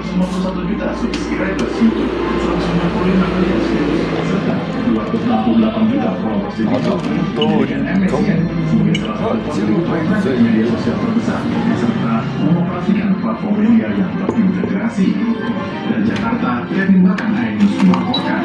151 juta subscribers YouTube, 195 miliar views, serta 268 juta followers di TikTok dan MSN sebagai salah satu platform media sosial terbesar serta mengoperasikan platform media yang terintegrasi. Dari Jakarta, Kevin Bahkan Ainus melaporkan.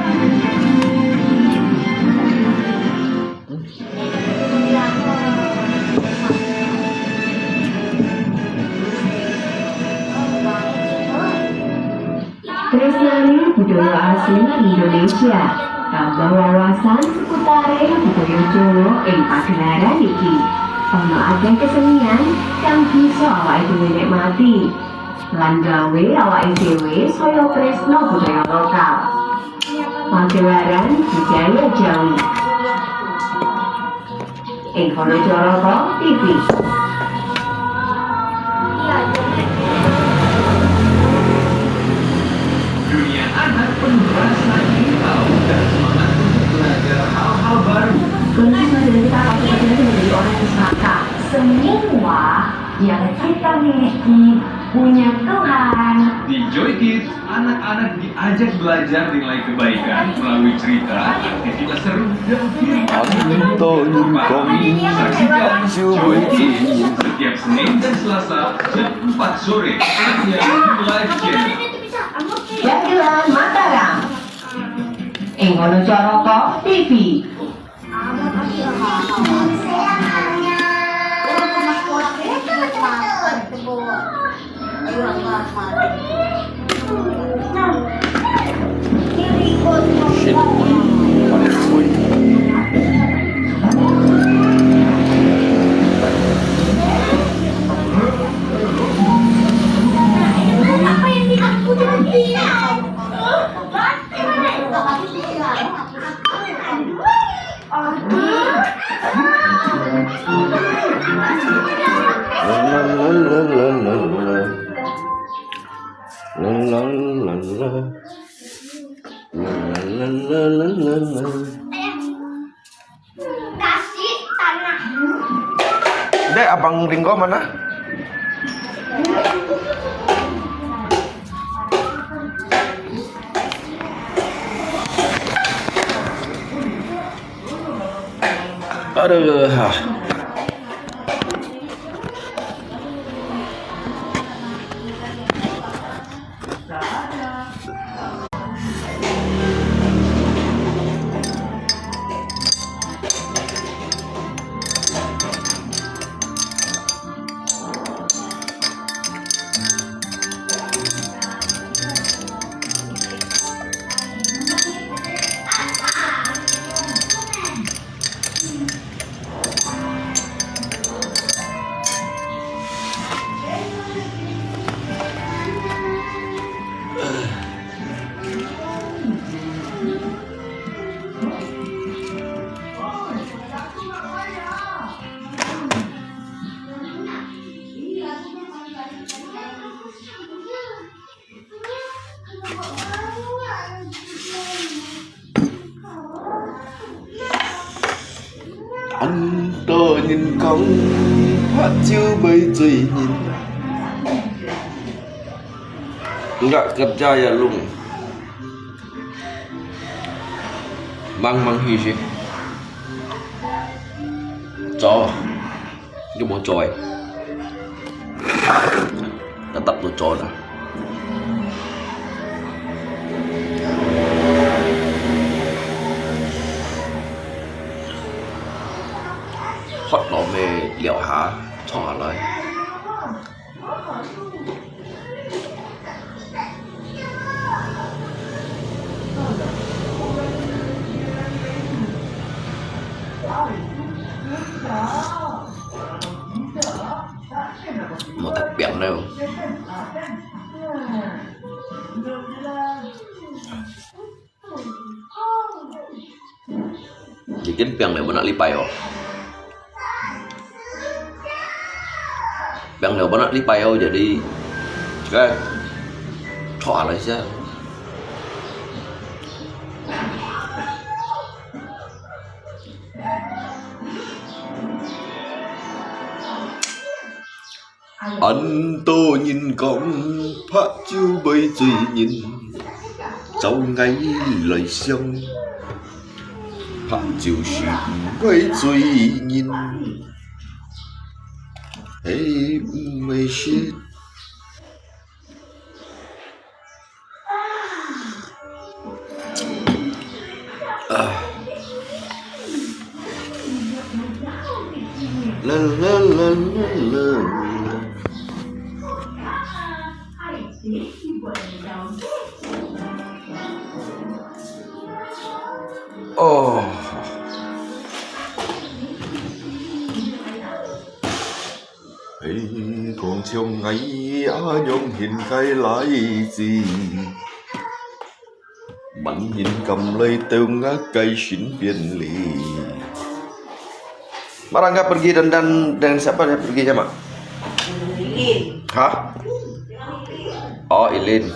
Tresnani budaya asli Indonesia, tambah wawasan seputar budaya Jawa ing pagelaran iki. Ono akeh kesenian kang bisa awake dhewe nikmati lan gawe awake dhewe saya tresno budaya lokal. Pagelaran budaya Jawi ing Honojoroto TV. Dunia anak penuh rasa ingin tahu dan semangat untuk belajar hal-hal baru. Kunci dari kita harus menjadi orang yang serakah. Semua yang kita miliki punya Tuhan. Di Joy Kids, anak-anak diajak belajar nilai kebaikan melalui cerita, aktivitas seru, dan film. Saksikan Joy Kids setiap Senin dan Selasa jam 4 sore hanya di Live Channel. Jadilan Mataram ing Honojoroto TV. Dek, abang Ringo mana? Aduh. Anh tôi nhìn không hát chiêu bay tùy nhìn nggak kerja ya lung mang hi sih cho nhưng mau coy tetap tuh cho dah hot lò mê liệu hả cho lại một thạch biển đâu bikin piang lebar nak lipai oh piang lebar nak lipai oh jadi juga soal aja anh tô nhìn con phát chiếu bây giờ nhìn cháu ngay lời xong phát chiếu sự bây giờ nhìn hey my shit la la la la la oh hey con chồng ngày nhung hiện cái lại gì bạn nhìn cầm lấy tiêu ngã cây xin biên lì Barangga pergi dan siapa dia pergi sama? Ilin. Hah? Oh, Ilin.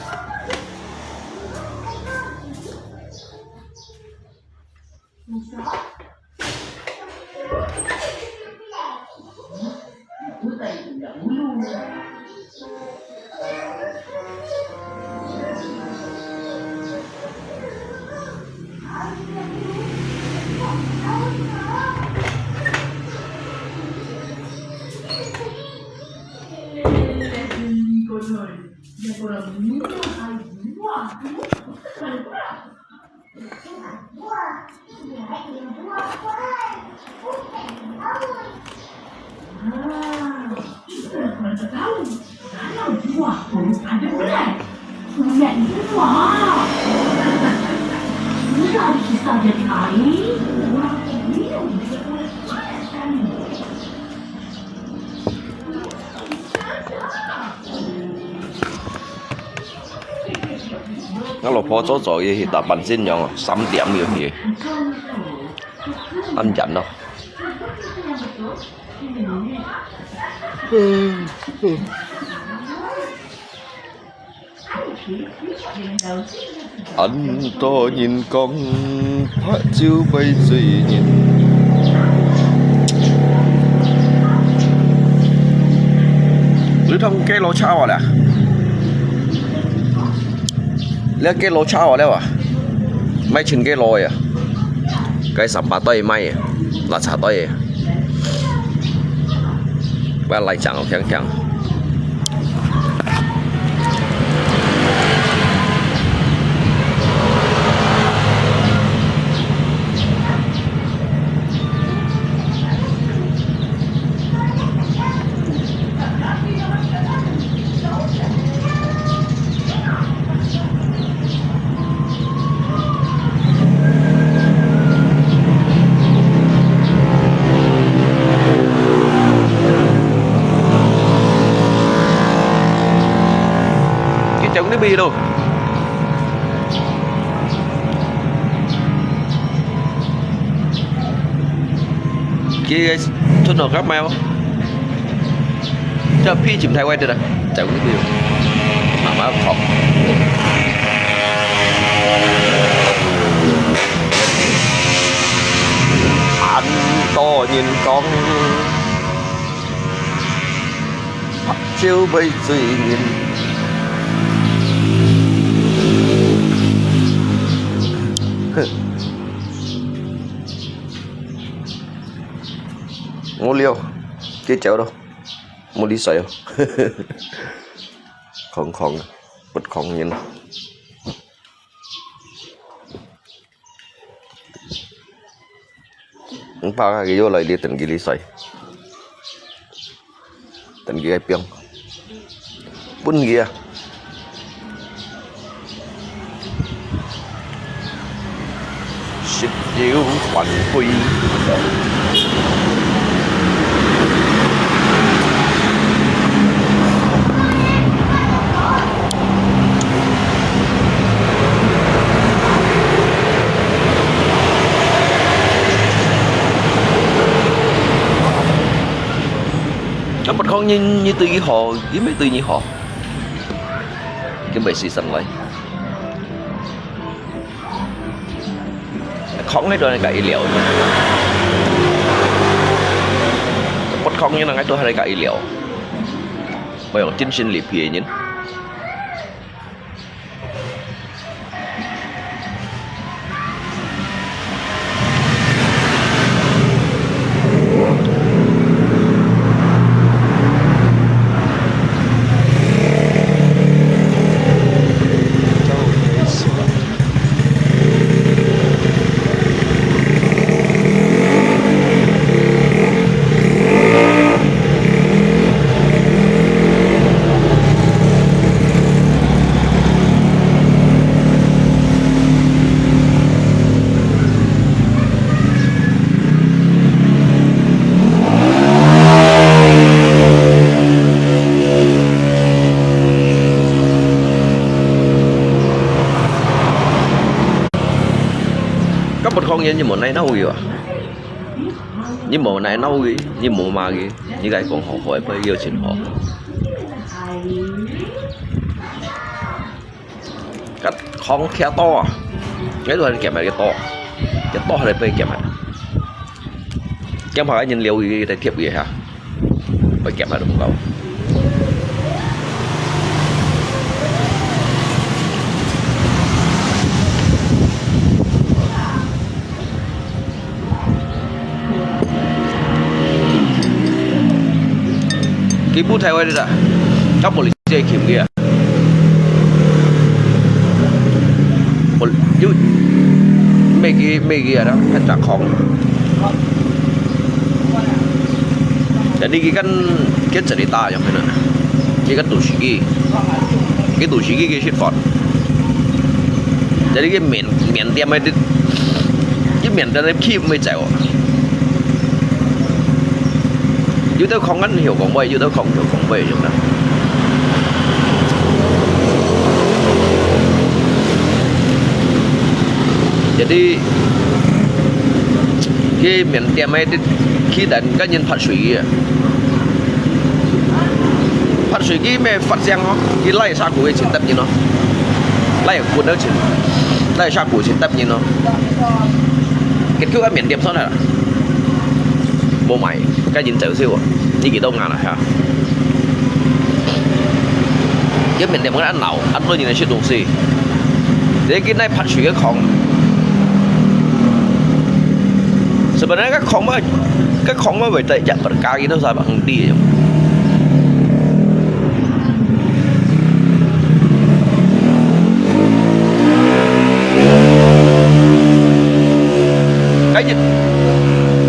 Nó老婆做嘢係大笨先樣啊，3點嘅嘢，啱人咯。Anh to nhìn con phát chiếu bây giờ nhìn Lưu thông cái lỗ chao à Lấy cái lỗ chao à à Mấy trên cái lỗ à Cái sắm bà tay may à Là trả tay à Và lại chẳng chẳng chẳng cái bi đâu kia thuần nào gấp mèo cho phi chìm thay quay được rồi chẳng cái bi mà má khóc anh to nhìn con chiếu bây giờ nhìn ngô liêu cái chéo đâu mua đi sấy không không bật không nhìn không pa cái vô lại đi tình cái sấy tình cái piang pun kia xích diệu hoàn quy nó bật con như từ cái hồ với mấy từ như hồ cái bể xì xanh lại không hết rồi cái liệu bật không như là cái tôi hay cái liệu bây giờ chính sinh liệp gì nhỉ các bậc con như một này nấu gì à như một này nấu gì như một mà gì như cái còn họ hỏi bây giờ chuyện họ cái con khe to cái đồ kẹp lại cái to này bây kẹp lại cái mà cái nhìn liệu gì để thiệp gì hả phải kẹp lại đúng không cái bút theo đây là các bộ lịch dây kiểm kia mấy kia đó phải trả không jadi kan cerita yang mana ini kan tushiki cái shit phật jadi cái miền tiệm ấy cái miền tiệm ấy khi mới chạy chứ tôi không ăn hiểu còn vậy chứ tôi không hiểu còn vậy chúng ta jadi cái miền tiệm ấy khi đến cái nhân phát suy cái mẹ phát giang nó cái lại sa của cái chuyện tập như nó lại cuốn nó chuyện lại sa của chuyện tập như nó cái kiểu cái miền tiệm sao này bộ mày cái nhìn tiểu siêu nhưกี่đông ngàn hả cái miền tiệm cái ăn lẩu ăn tôi nhìn là chuyện đồ gì để cái này phát suy cáiของsebenarnya cáiของmà vậy tại chặt tất cả cái đó sao bằng đi vậy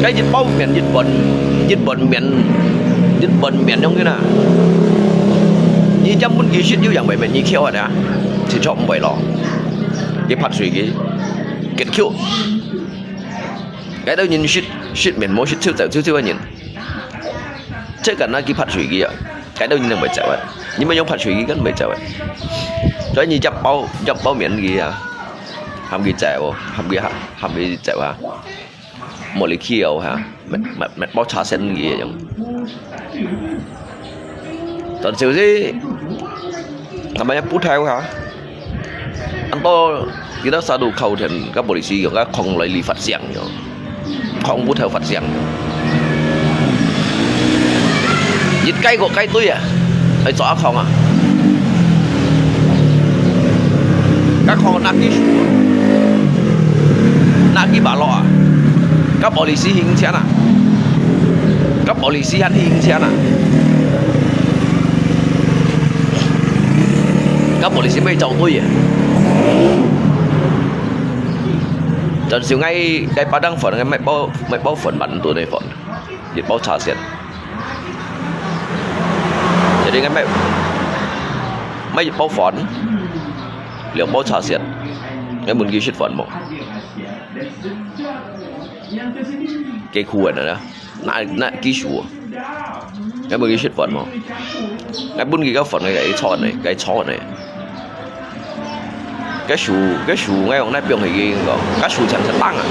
cái dịch bao miền dịch bệnh miền trong cái nào như trong bên kia shit như dạng vậy mình như kêu rồi nè thì chọn vậy lọ cái phát suy cái kết kêu cái đó nhìn shit miền mỗi shit siêu anh nhìn chắc cả nó cái phát suy cái cái đó nhìn là bị chạy vậy nhưng mà trong phát suy cái gần bị chạy vậy cho như chấp bao miền gì à hàm gì chạy vô hàm gì chạy vào một ly kiều hả mệt bao trà sen gì vậy tuần siêu gì làm mấy phút theo hả anh to cái đó sao đủ khâu thì các bộ lịch sử các không lấy lý phát giang rồi không phút theo phát giang dịch cây của cây tôi à phải rõ không à các con naki bà lọ các bộ lịch sử hình thế nào các bộ lịch sử hắn hình thế nào các bộ lịch sử bây giờ tôi à Trần siêu ngay cái ba đăng phần cái mày bao phần bắn tụi này phần dịch bao trà xiên jadi cái mày dịch bao phần liệu bao trà xiên cái muốn ghi shit phần một cái khu này đó nãy ký số cái muốn ghi shit phần một cái muốn ghi cái phần cái chọn này cái sủ ngay hôm nay biểu hình gì cái sủ chẳng sẽ tăng à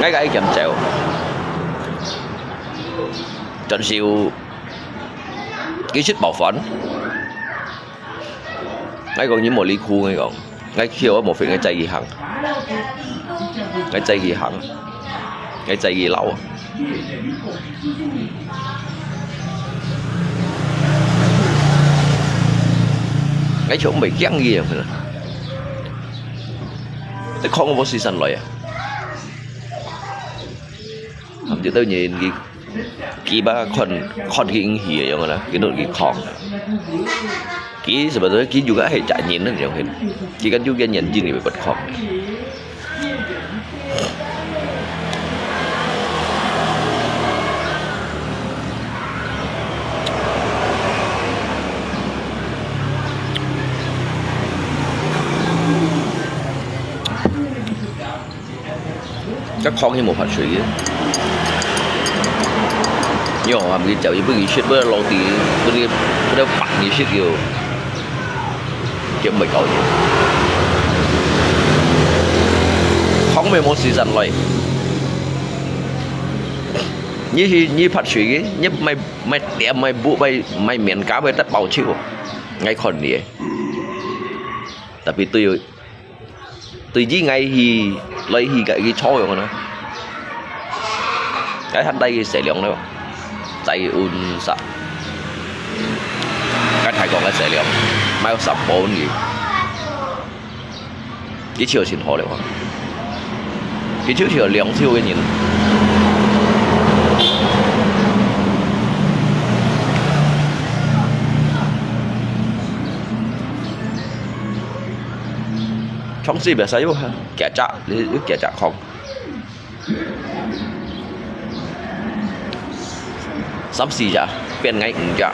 ngay cái kiểm trèo Trần siêu cái shit bảo phấn ngay còn những một ly khu ngay còn ngay khiêu ở một phía ngay chạy gì hằng ngay chạy gì hằng ngay chạy gì lâu ngay chỗ mày ghét gì vậyแต่ของก็บ่ซีซันเลยอ่ะทำจะต้องnhìnกี่บ้าคนกี่เหี้ยอย่างนั้นนะกี่โดนกี่ของกี่สมัยนั้นกี่อยู่ก็ให้จ่ายnhìnนั่นอย่างเห็นกี่กันอยู่กันnhìnจริงนี่ไปเปิดของchắc khó như một hạt水nhưng mà cái chậu như bữa gì shit bữa lâu thì bữa bạc như shit kiểu kiếm mày cậu không mấy món season lại như hạt水cái như mày đẹp mày bụ mày miền cá với tất bao chịu ngay còn gì tapi tôi với ngay thì lấy thì cái chó rồi nó cái thanh đây sẽ lượng đâu tay un sập cái thầy còn cái sẽ lượng mai có sập bốn gì cái chiều xin họ được không cái chiều chiều lượng siêu cái nhìn trong gì bây giờ hả kẻ chạ để kẻ chạ không sắm gì chả bên ngay chả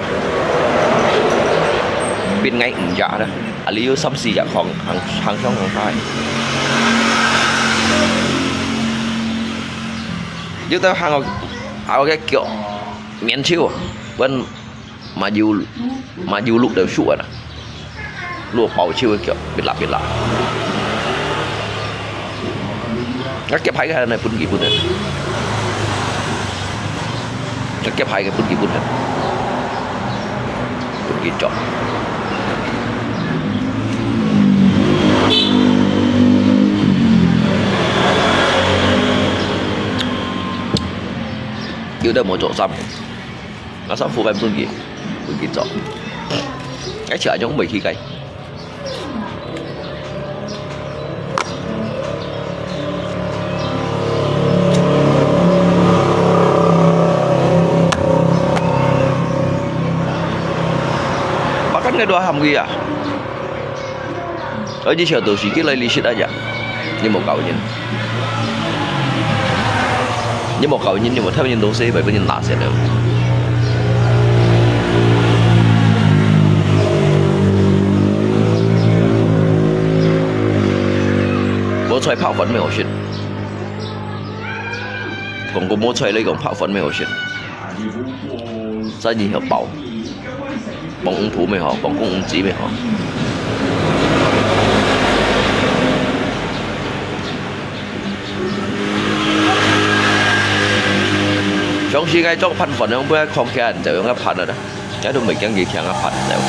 bên ngay chả đó à lý do sắm gì chả không hàng trong hàng hai chúng ta hàng cái kiểu miền chiêu vẫn mà dù lúc đều sụa nè lụa bảo chiêu kiểu biệt lạ các cái cái này pun gitu deh các cái pun gitu deh pun gitu yêu đâu một chỗ xăm nó sắp phụ em pun gitu cái chợ giống mày khi cây cái doa ham gì à ở dưới chợ tôi chỉ cái lấy lì xịt aja như một cậu nhìn nhưng mà theo nhìn đồ xe vậy có nhìn lạ sẽ được bố xoay phao phấn mấy hồ xịt còn có bố xoay lấy còn phao phấn mấy hồ xịt sao gì hợp bảo bằng ung thủ mày họ bằng ung chỉ mày họ trong khi cái trong phần phần không biết không kia anh chịu cái phần rồi đó cái tụi mình chẳng gì chẳng cái phần đâu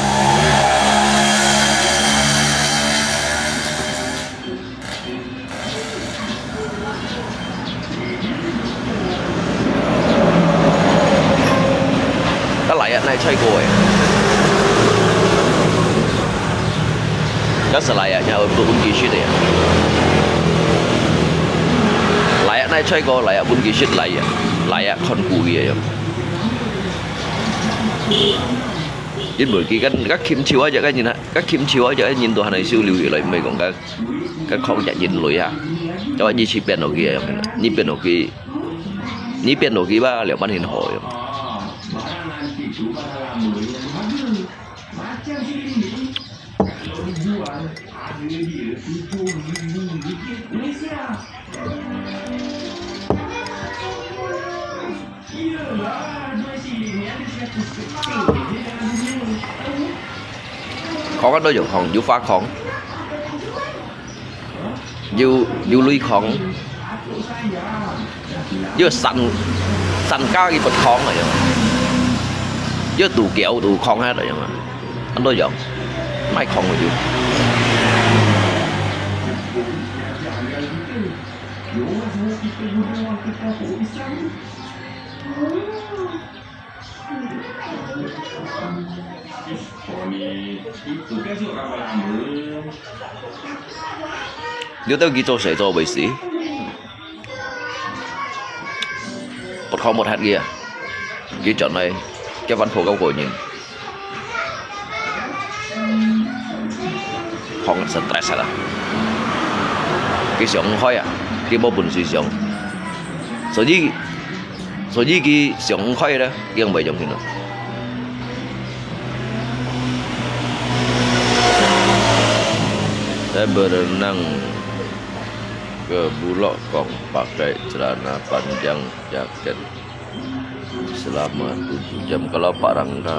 cái lại anh này chơi rồi cái sợi lại nhà ở bún kỳ shit này lại này chơi go lại bún kỳ shit lại con cù gì vậy ít bữa kia các kim chiếu ấy cái nhìn ha các kim chiếu ấy nhìn tụi này siêu lưu ý lại mấy còn cái không chạy nhìn lùi ha cho anh như chỉ bên đầu kia như bên đầu kia ba liệu bán hình hội có cái đối tượng hòn du phá khổng du lui khổng du săn cao cái vật khổng này du tù kéo tù khổng hết rồi mà anh đối tượng mai khổng rồi du Nếu tao ghi cho sẽ cho bấy xí một không một hạt kia ghi chọn này cái văn phố cao cổ nhìn không stress à cái sống hơi à cái bộ bùn suy sống所以cái sống hơi đó cái không phải giống thế nào saya berenang ke Bulak Kong pakai celana panjang jaket selama 7 jam. Kalau Pak Rangga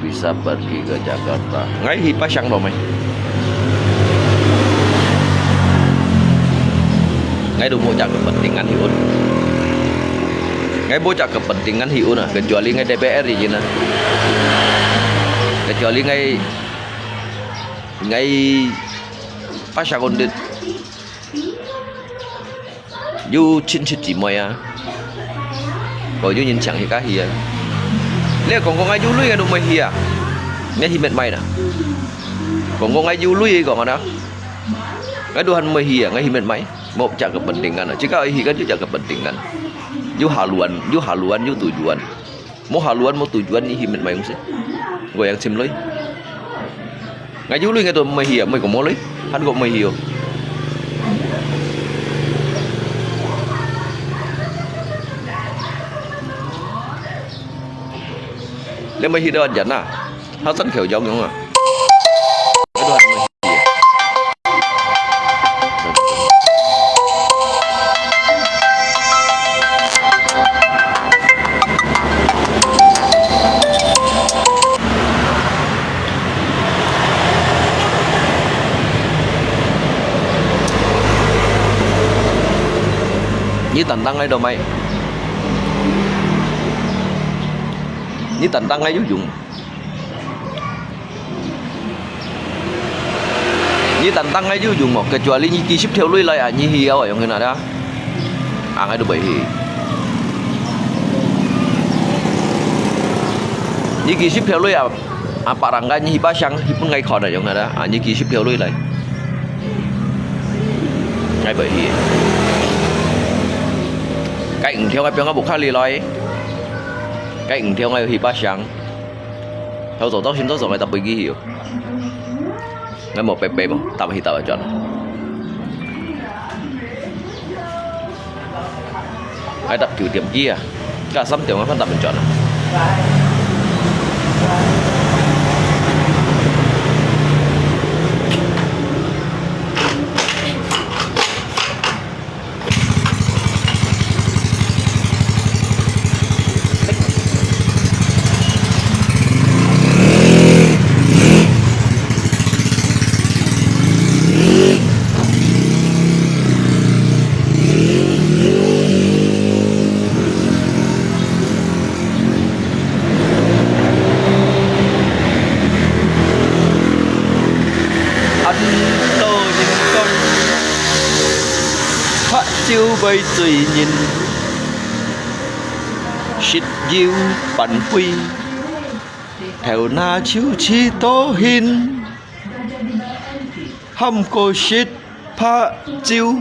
bisa pergi ke Jakarta ngay hi pasang đâu mày ngay dulu mau cak kepentingan hiun ngay bocah kepentingan hiun nah kecuali ngay DPR di sini kecuali ngay pasang kondit yu chín chín chỉ mày à rồi yu nhìn chẳng thì cá hi à nếu còn ngay yu lui ngay đâu mày hi à nghe hi mệt mày nè còn ngay yu lui còn đó ngay dohan mày hi à ngay hi mệt mày mau cak kepentingan jika hi kan cak kepentingan yu haluan yu tujuan mau tujuan ni hi mệt mày không sih gue yang sim lui ngay yu lui ngay tụi mày hi à mày còn mau lui hắn gọi mày hi à nếu mày hi đơn giản à hắn sẵn kiểu giống không à cái đoàn mày như tận tăng ấy đâu mày như tận tăng ấy dùng như tận tăng ấy dùng một cái kecuali như ký ship theo lui lại à như hi ở yang nào đó ngay được bảy hi như ký ship theo lui à Pak Rangga như hi ba sang hi pun ngay khỏi ở yang nào đó như ký ship theo lui lại ngay bảy hi cạnh theo ngay piang buộc khai lì loi cạnh theo ngay hi ba sang theo tổ tóc xin tóc rồi ngay tập bị ghi hiểu ngay một bẹp bẹp tập hi tập ở chọn ngay tập kiểu tiệm kia cả sắm tiểu ngay phân tập ở chọn chiêu bay tùy nhìn xịt diêu bắn quy theo na chiếu chi tố hin hâm cô xịt pha chiêu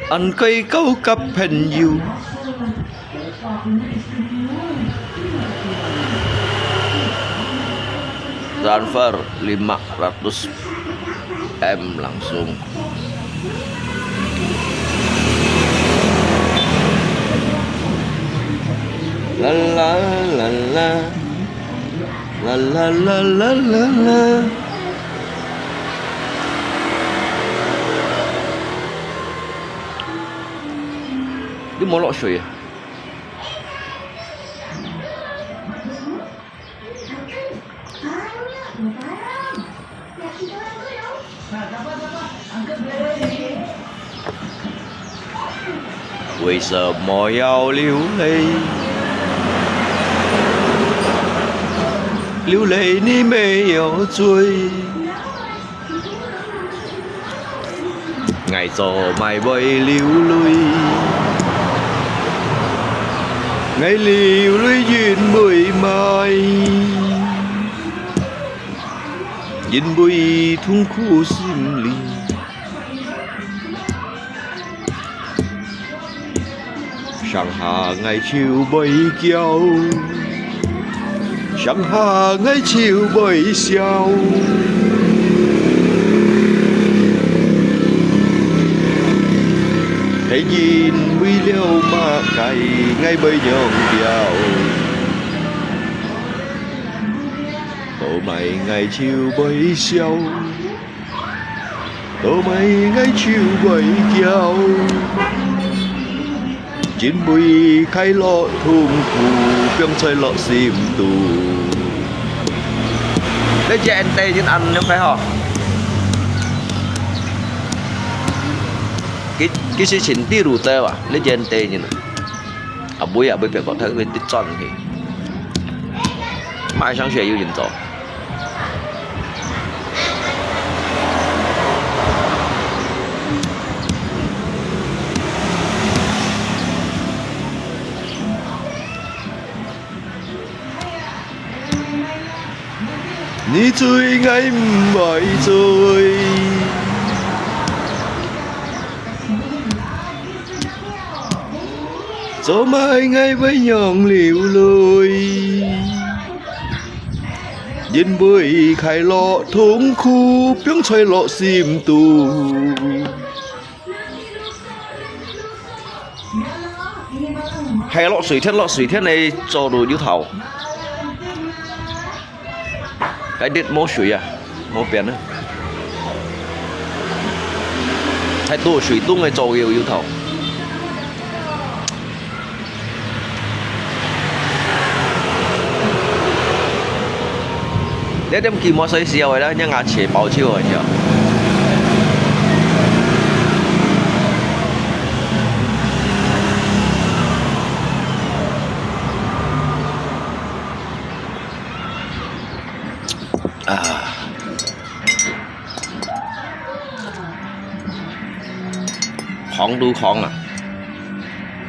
ăn cây câu cặp hình diêu transfer 500 M langsung la la la la la la la la la la đi mua lọ sủi à为什么要流泪？流泪你没有罪，ngày gió mai bay lưu lùi ngày liều lưới duyên bụi mai nhìn bụi thung khu sim ly sáng hạ ngày chiều bay kéo sáng hạ ngày chiều bay xeo hãy nhìn quy liêu mà cày ngay bây nhông đèo tổ mày ngày chiều bay xeo tổ mày ngày chiều bay kéo chín bụi khai lọ thùng thù phiêu chơi lọ xìm tù đấy chị anh tê trên ăn nếu phải hả cái sự chỉnh tiêu đủ tê à lấy chị anh tê như này à bụi à bụi phải có thể bên tích tròn thì mai sáng sẽ yêu nhìn rõ你最愛埋醉，做mai ngày với nhọn liều lười, nhìn bơi khai lọ thúng khu tiếng xoay lọ xìm tù. Hay lọ sủi thiết này cho đồ như thầu. Cái đít mô sủi à, mô biển á. Hay tổ sủi tung này cho yêu thầu. Nếu đem kỳ mô sấy xìa rồi đó, nhưng ngà chế bảo chiêu rồi nhờ. Khóng đu khóng à,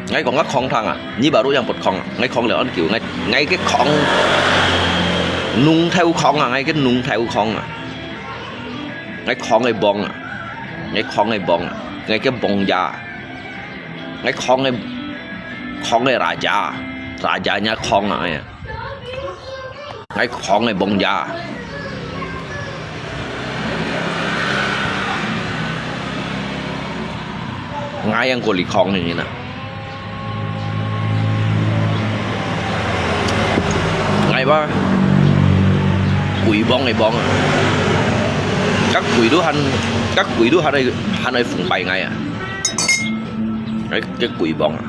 ngay còn ngắt khóng thằng à, như bảo đu yang bột khóng à, ngay khóng là kiểu ngay cái khóng nung theo khóng à, ngay cái nung theo khóng à, ngay khóng ngay bong à, ngay khóng ngay bong à, ngay cái bong già, ngay khóng ngay rà già nhá khóng à, ngay khóng ngay bong già. Ngay ăn của lì khong này như nào ngay ba quỷ bong này bong à. Các quỷ đứa hắn ơi phụng bày ngay à cái quỷ bong à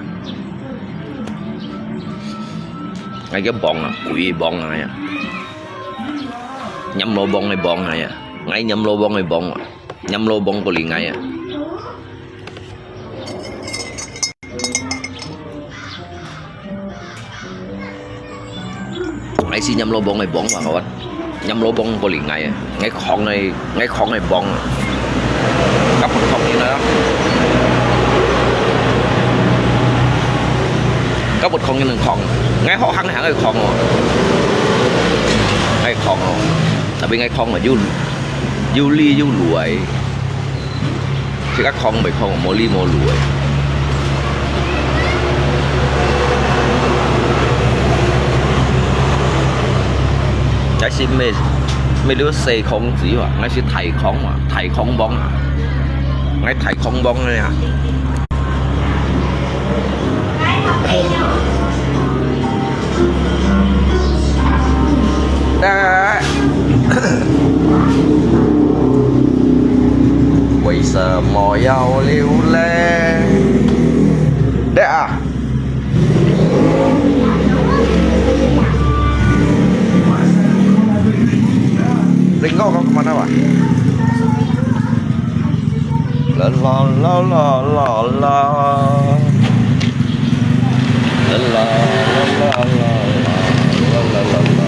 ngay cái bong à quỷ bong này à nhâm lô bong này bong này à ngay nhâm lô bong này bong à nhâm lô bong của lì ngay à. Ngay xin nhâm lô bông này bóng vào các bạn, nhâm lô bông có liền ngay khóng này bóng cấp một không như đó cấp một không như lần khóng ngay họ hăng hẳn ngay khóng rồi ngay khóng rồi tại vì ngay khóng là du ly du lùi thì các khóng bị không mô ly mô lùi cái gì mấy đứa xe không gì mà ngay sẽ thầy không bóng à ngay thầy không bóng này à đã bây giờ mò dao liêu lê đã Ringo kau kemana Pak? La la la la la la la la la la la la.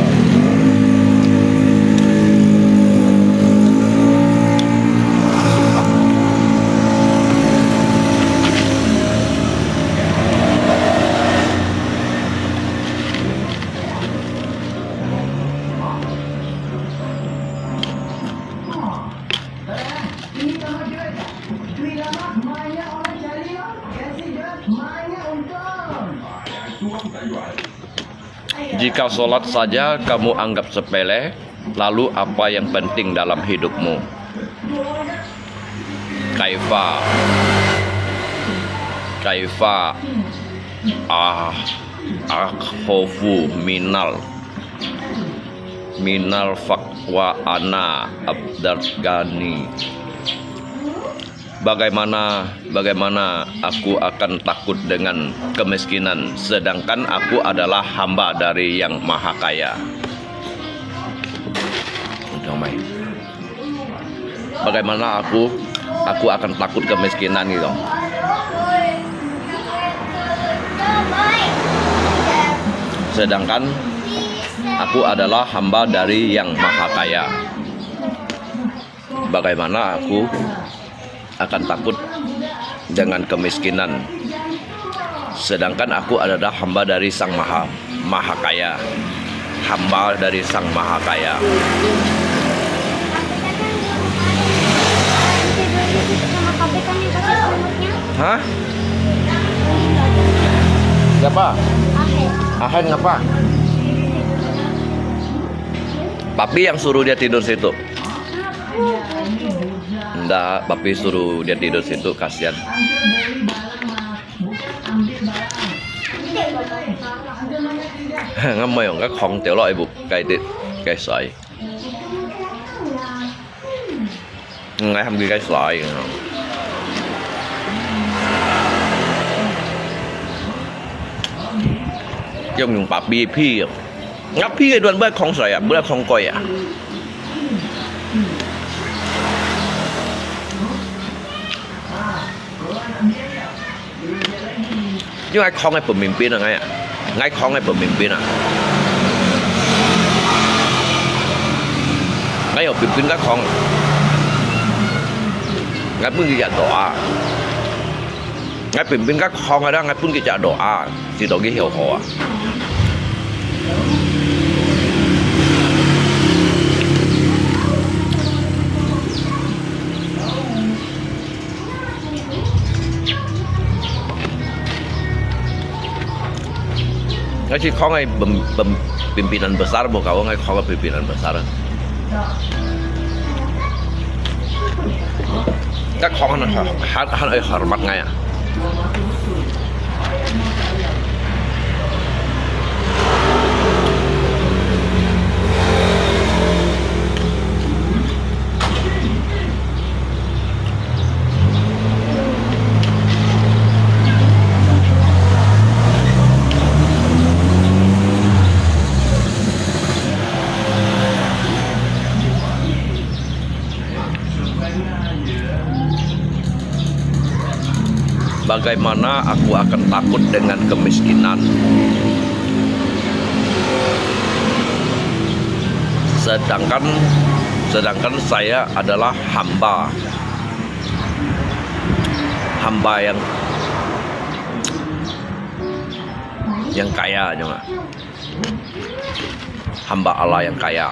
Jika sholat saja kamu anggap sepele, lalu apa yang penting dalam hidupmu? Kaifa akhofu minal faqwa ana abdargani. Bagaimana aku akan takut dengan kemiskinan sedangkan aku adalah hamba dari yang maha kaya. Bagaimana aku akan takut kemiskinan gitu. Sedangkan aku adalah hamba dari yang maha kaya. Bagaimana aku akan takut dengan kemiskinan sedangkan aku adalah hamba dari sang maha kaya. Hamba dari sang maha kaya. Hah? Siapa? Ahen ngapa? Papi yang suruh dia tidur situ. Enggak, papi suruh dia tidur situ, kasihan. Ngâm mày cái không tiểu loại buộc cây sợi. Ngay không ghi cây sợi. Dùng dùng papi phi. Ngắp phi cái đoạn bữa không sợi à, bữa không coi à. Nhưng ai không ai pemimpin là ngay ạ. Ngay không ai pemimpin à. Ngay ở pimpin các không. Ngay pun kita doa. Ngay pimpin các không ada ngay pun kita doa. Thì đó cái hiểu họ. Ngay sih kau ngay pimpinan besar, bukan kau ngay kau pimpinan besar. Các kau han hormat ngay à. Bagaimana aku akan takut dengan kemiskinan sedangkan saya adalah hamba yang kaya, cuma hamba Allah yang kaya.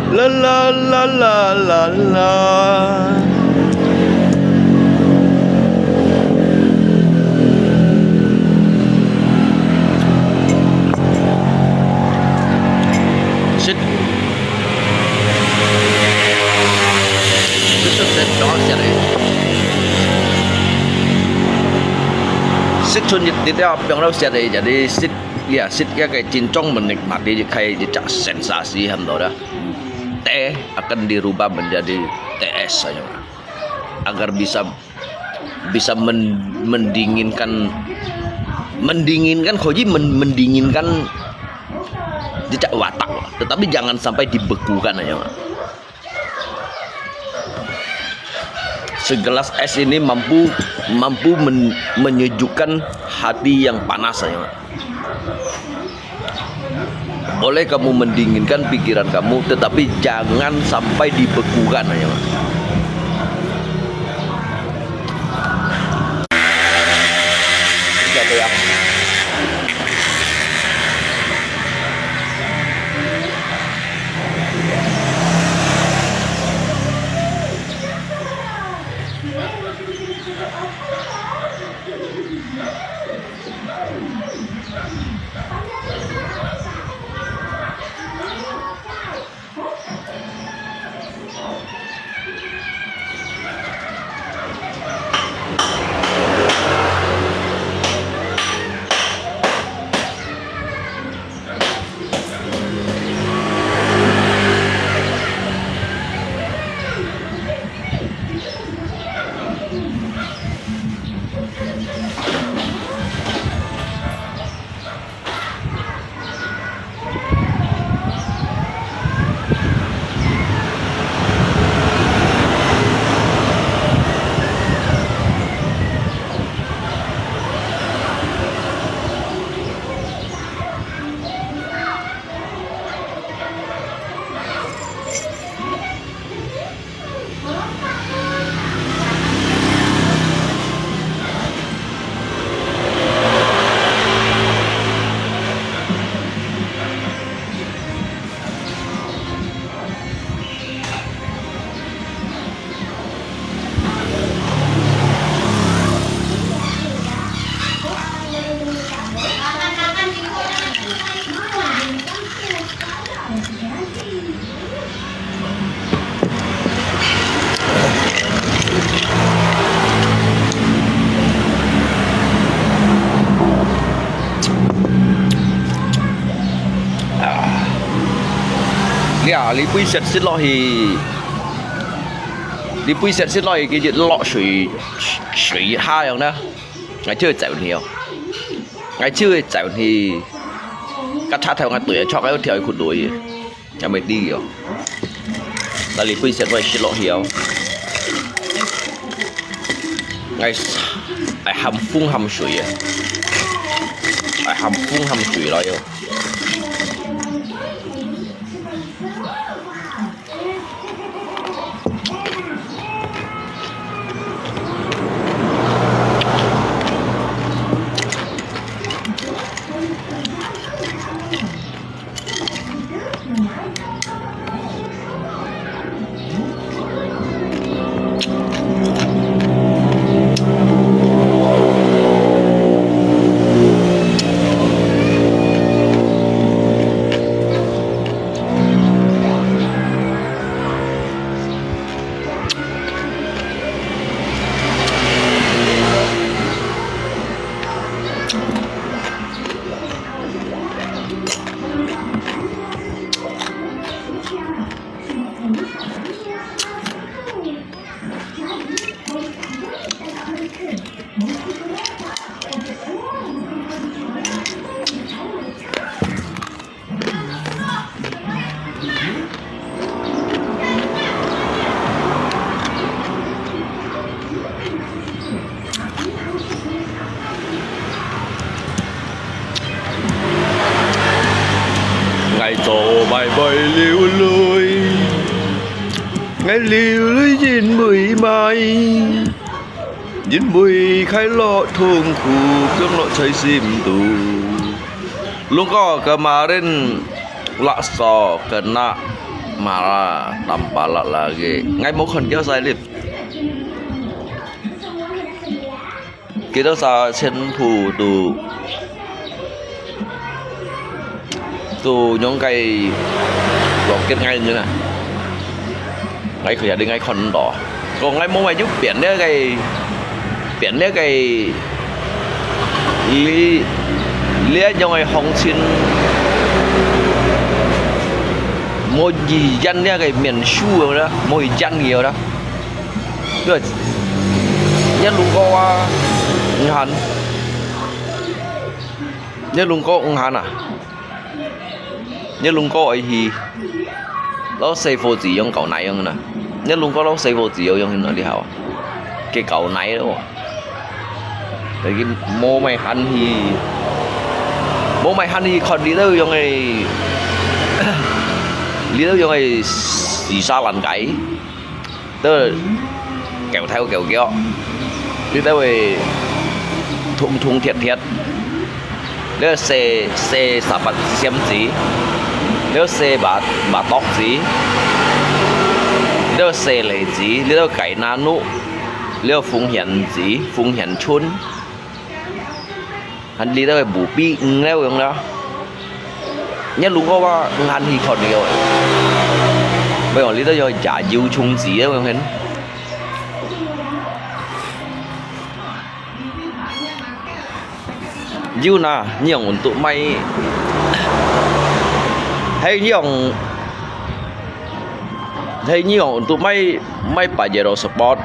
La la la la la la. sulit tidak yang lo jadi sit ya sit ya kayak cincong menikmati kayak jejak sensasi hamdo dah teh akan dirubah menjadi TS saja agar bisa mendinginkan Koji mendinginkan jejak watak, tetapi jangan sampai dibekukan aja. Segelas es ini mampu menyejukkan hati yang panas aja. Boleh kamu mendinginkan pikiran kamu, tetapi jangan sampai dibekukan aja. Ya.呀，你杯石先落去，你杯石先落去，記住落水下樣啦，我chưa chạy nhiều,我chưa chạy thì cắt thắt theo ngay tuổi cho cái theo khuất đuổi, nhà mình đi nhiều, là lý杯石落去落nhiều, ngày hầm phun hầm水啊，hầm phun hầm水來哟。bài bày liều lười ngày liều lưới nhìn mười mai nhìn mười khai lọ thùng khu cương lọ cháy sim tù luôn có kemarin laksa kena marah tanpa lagi ngay một phần kéo dài liệt kita sa sen thủ tu những cây gọt kết ngay như này ngay khởi đi ngay con đỏ còn ngay muốn mày giúp biển đấy cái lý do ngày hồng xin một gì dân nha cái miền xuôi đó một dân nhiều đó rồi nhất luôn có hẳn nhất luôn có hẳn à nhất luôn có ấy thì nó xây phố gì用cầu này用nè nhất luôn có nó xây phố gì用nó đi học cái cầu này đó cái mô mày hẳn thì còn đi đâu dùng này lý do dùng xì xa lăn cái tức là kéo theo kéo kéo đi tới về thung thiệt nếu xe sạp bát xem gì nếu xe bà tóc gì nếu xe lấy gì nếu cái nano nếu phong hiểm gì phong hiểm chun hắn đi tới bù pi nếu không đó nhất lúc có hắn thì còn nhiều bây giờ lý do do trả yêu chung gì đó không hết yêu nà nhiều tụi mày hay nhiều tụi mày phải giờ support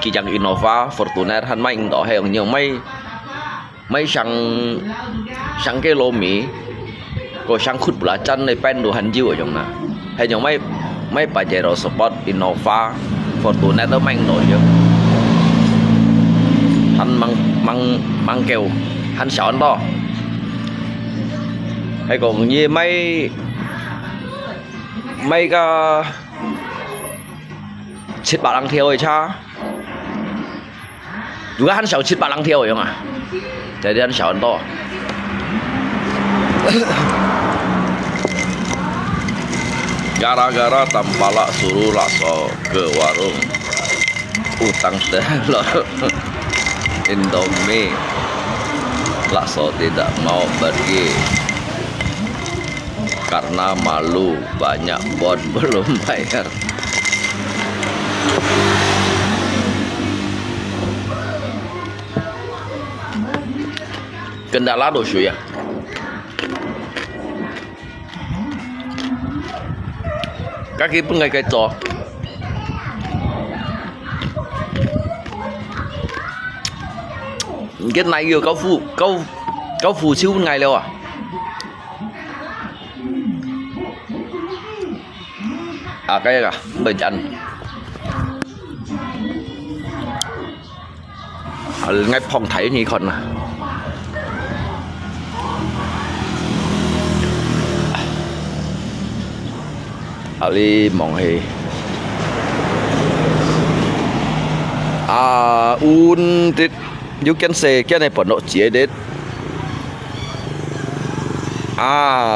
kỳ chẳng Innova Fortuner hắn mày đó hay nhiều mày sang cái lô Mỹ có sang khút bả chân này pen đồ hành diêu ở trong nào hay nhiều mấy bà chạy rồi support Innova Fortuner đó mang nổi chứ hắn mang kêu hắn sợ đó hay còn như mấy cái chết bà đang theo rồi cha juga hắn sợ chết bà đang theo rồi không à jadi hắn sợ đó gara-gara Tampala suruh Lakso ke warung utang telur Indomie Lakso tidak mau pergi karena malu banyak bot belum bayar. Kendala dosu ya. Kaki pun ngay cái to cái này vừa câu phù siêu ngày đâu à cái à bề chanh ngay phòng thấy như con à ali mong hi un tit you can say cái này phần độ chế đến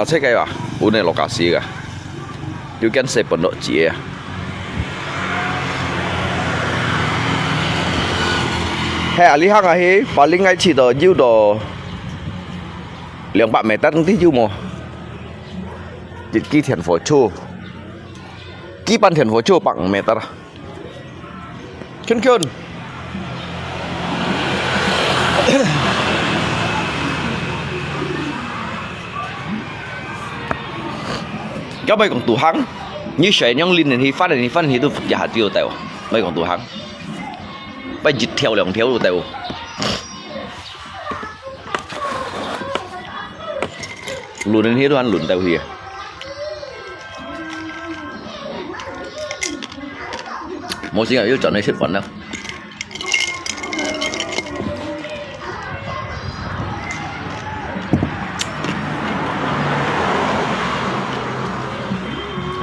thế cái à un này lokasi cả you can say phần độ chế hay ali hang hi paling ngay chỉ đồ you đồ lượng bạn mẹ tắt tí you mò chỉ kỹ thiện phổ chu kỹ ban thiện phổ chu bằng mẹ tắt Khôn các bạn còn tủ hăng như sợi nhông linh thì phát thì tôi phục giả tiêu tèo bây còn tủ hăng bây dịch theo lượng theo tèo lùn đến hết đoan lùn tèo hìa một sinh yêu chọn này xếp phận đâu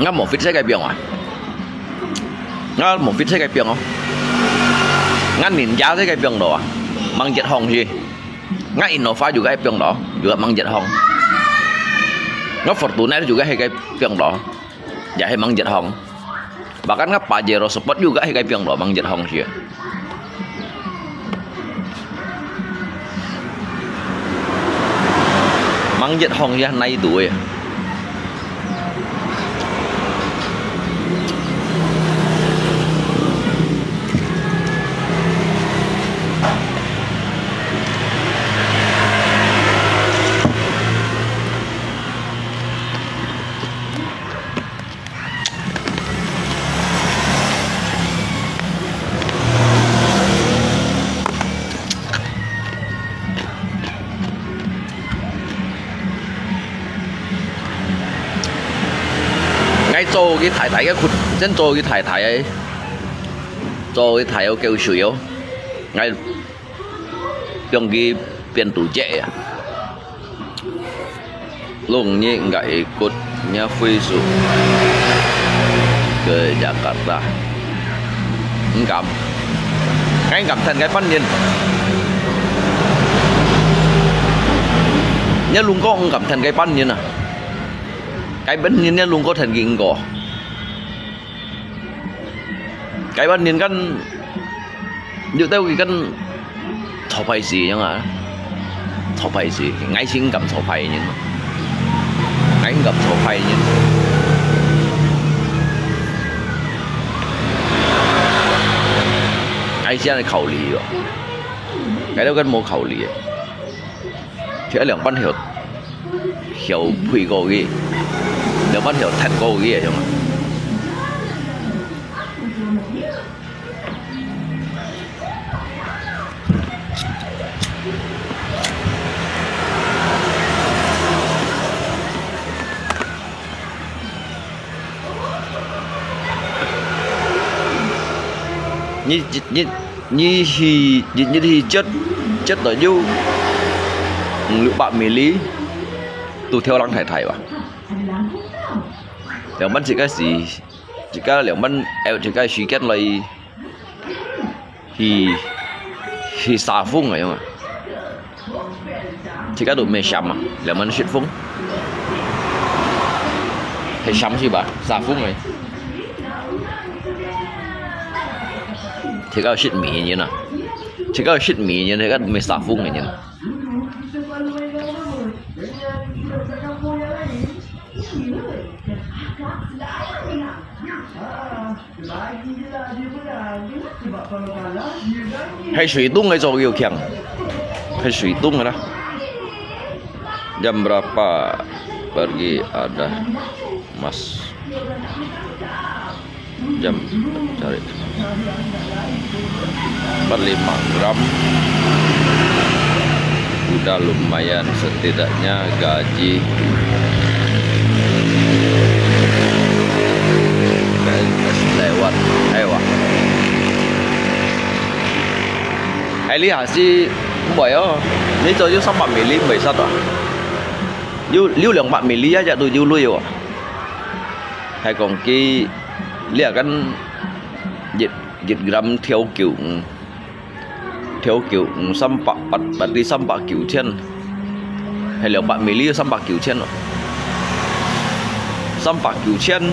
ngắm một phít sẽ cái biển à ngắm một phít sẽ cái biển không ngắm nhìn giá sẽ cái biển đó mang giật hồng gì ngắm Innova juga cái biển đó juga mang giật hồng ngắm Fortuner juga hay cái biển đó dạ hay mang giật hồng bahkan ngap Pajero Sport juga hay cái biển đó mang giật hồng gì mang giật hồng gì này tuổi cái做cái太太嘅括，真做cái太太嘅，做cái太有叫水哦，ngay用cái biển tủ trẻ à, lúc như ngại cột nhà phi su ke Jakarta, ngắm, cái ngắm thành cái văn nhân, nhớ luôn có ngắm thành cái văn nhân à. Cái bên nhìn luôn có thành kiện cỏ cái bên nhìn kan như tao cái kan thọ phải gì nhá à thọ phải gì ngay xin cầm thọ phải nhưng ngay gặp thọ phải nhưng ngay xin là khẩu lý rồi cái đó kan mua khẩu lý thì ở两班hiểu hiểu phi cô gì兩蚊條踢高啲嘢啫嘛。như thì chất ở du lựa bạn mỹ lý tu theo lăng thải thải à两蚊只个是只个2蚊 L 只个時間嚟去沙風嚟嘛，只個都咩閃啊，2蚊雪風係閃是吧？沙風嚟，只個雪米嘢呐，只個雪米嘢，只個咩沙風嚟嘢。Hay水tung aja Tokyo Kyang, hay水tung lah. Jam berapa pergi ada Mas? Jam cari 45 gram. Udah lumayan setidaknya gaji. Lewat hewan. Hay lý hà si bởi đó, nếu cho 300 ml mấy sao đó, lưu lượng 3 ml á, tôi lưu lui rồi. Hay còn cái lý hà căn dịch gram theo kiểu xăm bạc đi xăm bạc kiểu trên, hay lượng 3 ml xăm bạc kiểu trên rồi, xăm bạc kiểu trên.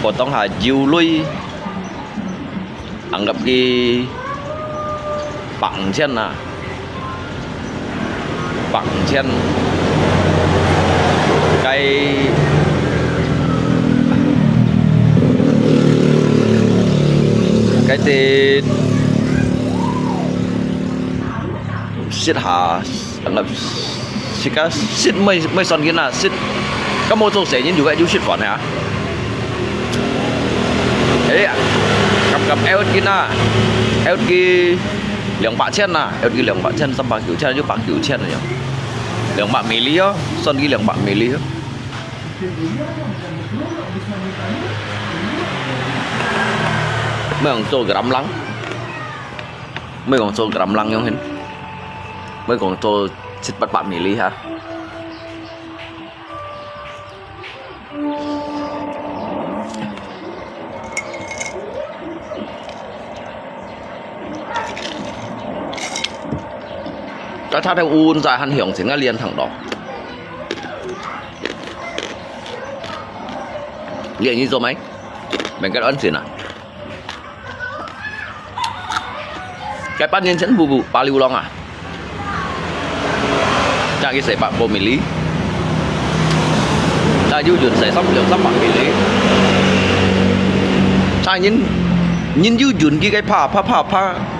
Potong ha jiu lui anggap cái bằng chân à bằng chân cái tên xịt hà anggap xịt mấy son kia là xịt các mô tô sẽ nhìn juga xịt phản hả thế ạ cặp eo kia eo kia lượng bạc chân à eo kia lượng bạc chân xăm bạc kiểu chân chứ bạc kiểu chân rồi lượng bạc mì lý á son kia lượng bạc mì lý á mấy con tô gram lăng mấy con tô gram lăng không hình mấy con tô xịt bạc mì lý hảก็ถ้าtheo un dài hành hưởng thì nó liền thẳng đó liền như rồi mấy mình cái ấn xịn à cái bát nhân chấn bù ba lưu long à cha cái sợi bạn bộ mì lý cha du chuyển sợi sắp lượng sắp bạn mì lý cha nhìn du chuyển cái pha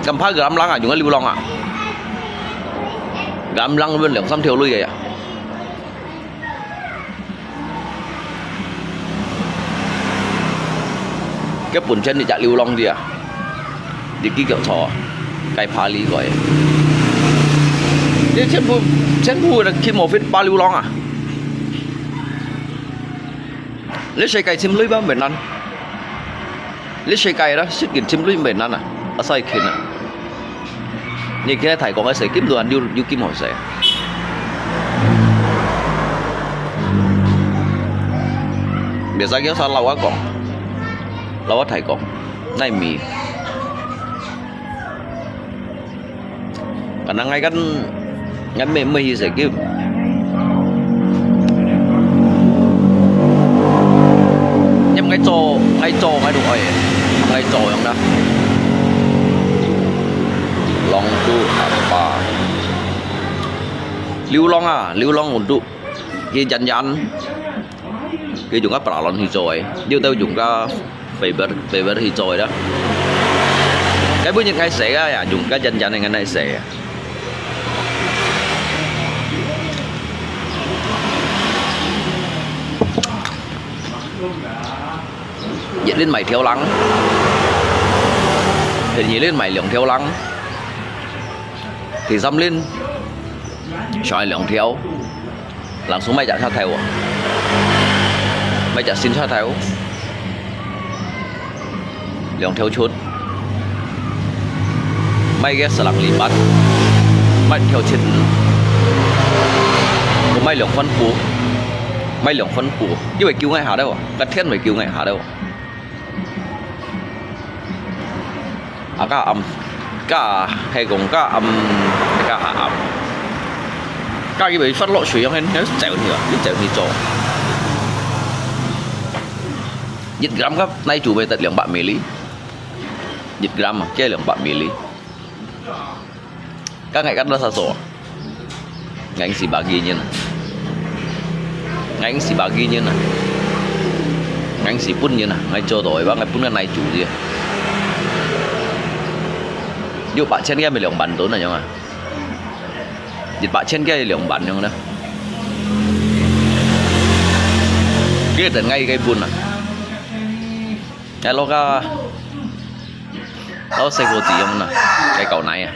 cầm pha gam lăng à dùng cái lưu long à gam lăng bên lượng xăm theo lui vậy à cái bùn chân thì chạy lưu long gì à đi cái kiểu thò cái phá lý gọi นี่เช่นพูดคิมโมฟิตปลาลิวลองอ่ะlấy xe cày chim lưới bao bênนั้นlấy xe cày đó xích kiện chim lưới bênนั้นอ่ะở sai kia nèนี่แค่ถ่ายของไอ้เสกกิมตัวอันยูกิมหัวเสกเดี๋ยวสักเดี๋ยวสักเราว่าก่อนเราว่าถ่ายก่อนไม่มีกันนั่งไงกันงั้นไม่เสกกิมยังไงโจไงดูไอ้ไงโจยังนะลองดูapa liu long untuk cái dàn cái dùng cái peralon hijau ấy như tao dùng cái fiber hijau đó cái bữa những cái sẻ à dùng cái dàn này cái này sẻ vậy lên mày theo lắng thì nhìn lên mày lượng theo lắng thì dâm lên xoay lượng theo lắng xuống mày chả sao theo à mày chả xin sao theo lượng theo chút mày ghé sờ lặng lì bắt mày theo chết mày lượng phân phủ như vậy kêu ngay hả đâu à cắt thiết mày kêu ngay hả đâu à các cả hay cùng cả cả hạ cả cái bị phát lộ水không nó chèo nữa biết chèo thì trộn dịch gram cấp nay chủ về tận lượng bạn ml dịch gram mà chơi lượng bạn ml các ngày cắt nó sao sổ ngành xì bà ghi như này ngành xì bà ghi như này ngành xì pun như này ngay cho đổi và ngay pun cái này chủ gì dù bạn trên cái mình lượng bắn tốn này nhá dịch bạn trên cái lượng bắn nhá đó cái từ ngay cái bún à cái nó xây hồ gì không nè cái cầu này à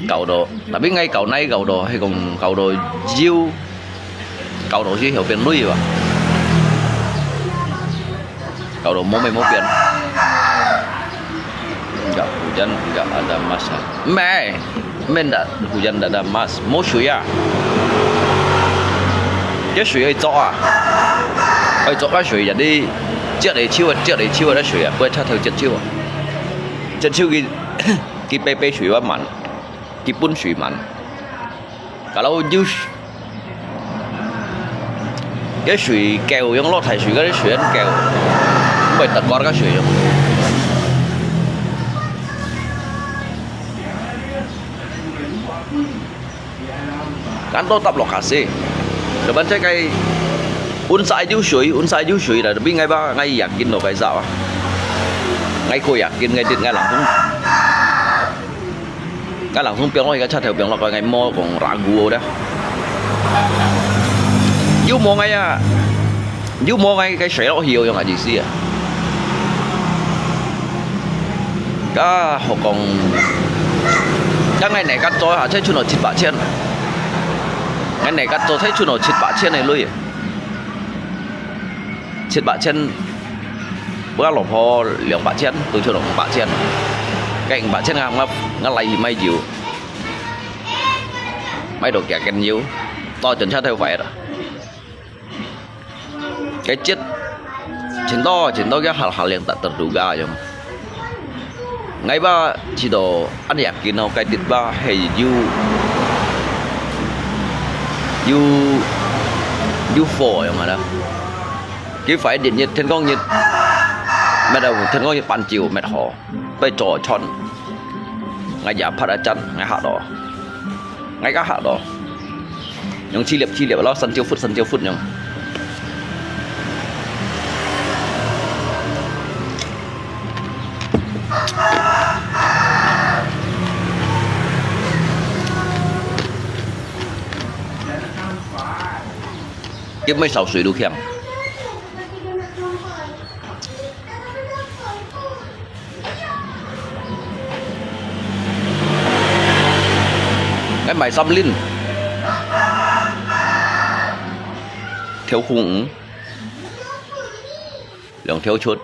cầu đồ là biết ngay cầu này cầu đồ hay còn cầu đồ diêu cầu đồ diêu hiểu biển núi vào cầu đồ mô biển enggak hujan enggak ada masalah enggak hujan enggak ada mas mau suy à cái suy ấy rõ à ấy rõ cái suy jadi chết để chiêu đó suy à quên theo chết chiêu cái pepe suy quá mặn cái bún suy mặn kalau jus cái suy kèo yang lo thải suy cái suy ăn kèo bởi tật con cái suy không kan to tap lokasi depan saya kayak unsai ju shui là biết ngay ba ngay yakin lo cái dạo ngay cô yakin ngay điện ngay lẳng không piang lo cái chat theo piang lo cái ngay mo còn ragu đó du mo ngay cái sợi lo hiểu yang gì xí à cả họ còn cái ngày này cắt tôi hả chơi chun ở chít bả chen ngày này cắt tôi thấy chun ở chít bả chen này lui chít bả chen bữa lỏng ho lượng bả chen tôi chun ở bả chen cạnh bả chen ngang ngắt lại thì may dịu mấy đồ kẹt canh nhiều to chuẩn xác theo vậy rồi cái chết chính đó cái hal yang tak terduga chứ ngay ba chỉ đồ anh yakin nào cái tít ba hay you phổi mà đó cái phải điện nhiệt thiên con nhiệt mẹ đầu thiên con nhiệt bàn chiều mẹ họไปจ่อช้อนngay giả phát ở chân ngay hạ đỏ ngay các hạ đỏ những chi liệp nó sân chiêu phút nhưng kiếm mấy sầu sủi đủ khem cái bài xăm linh thiếu khủng lượng thiếu chút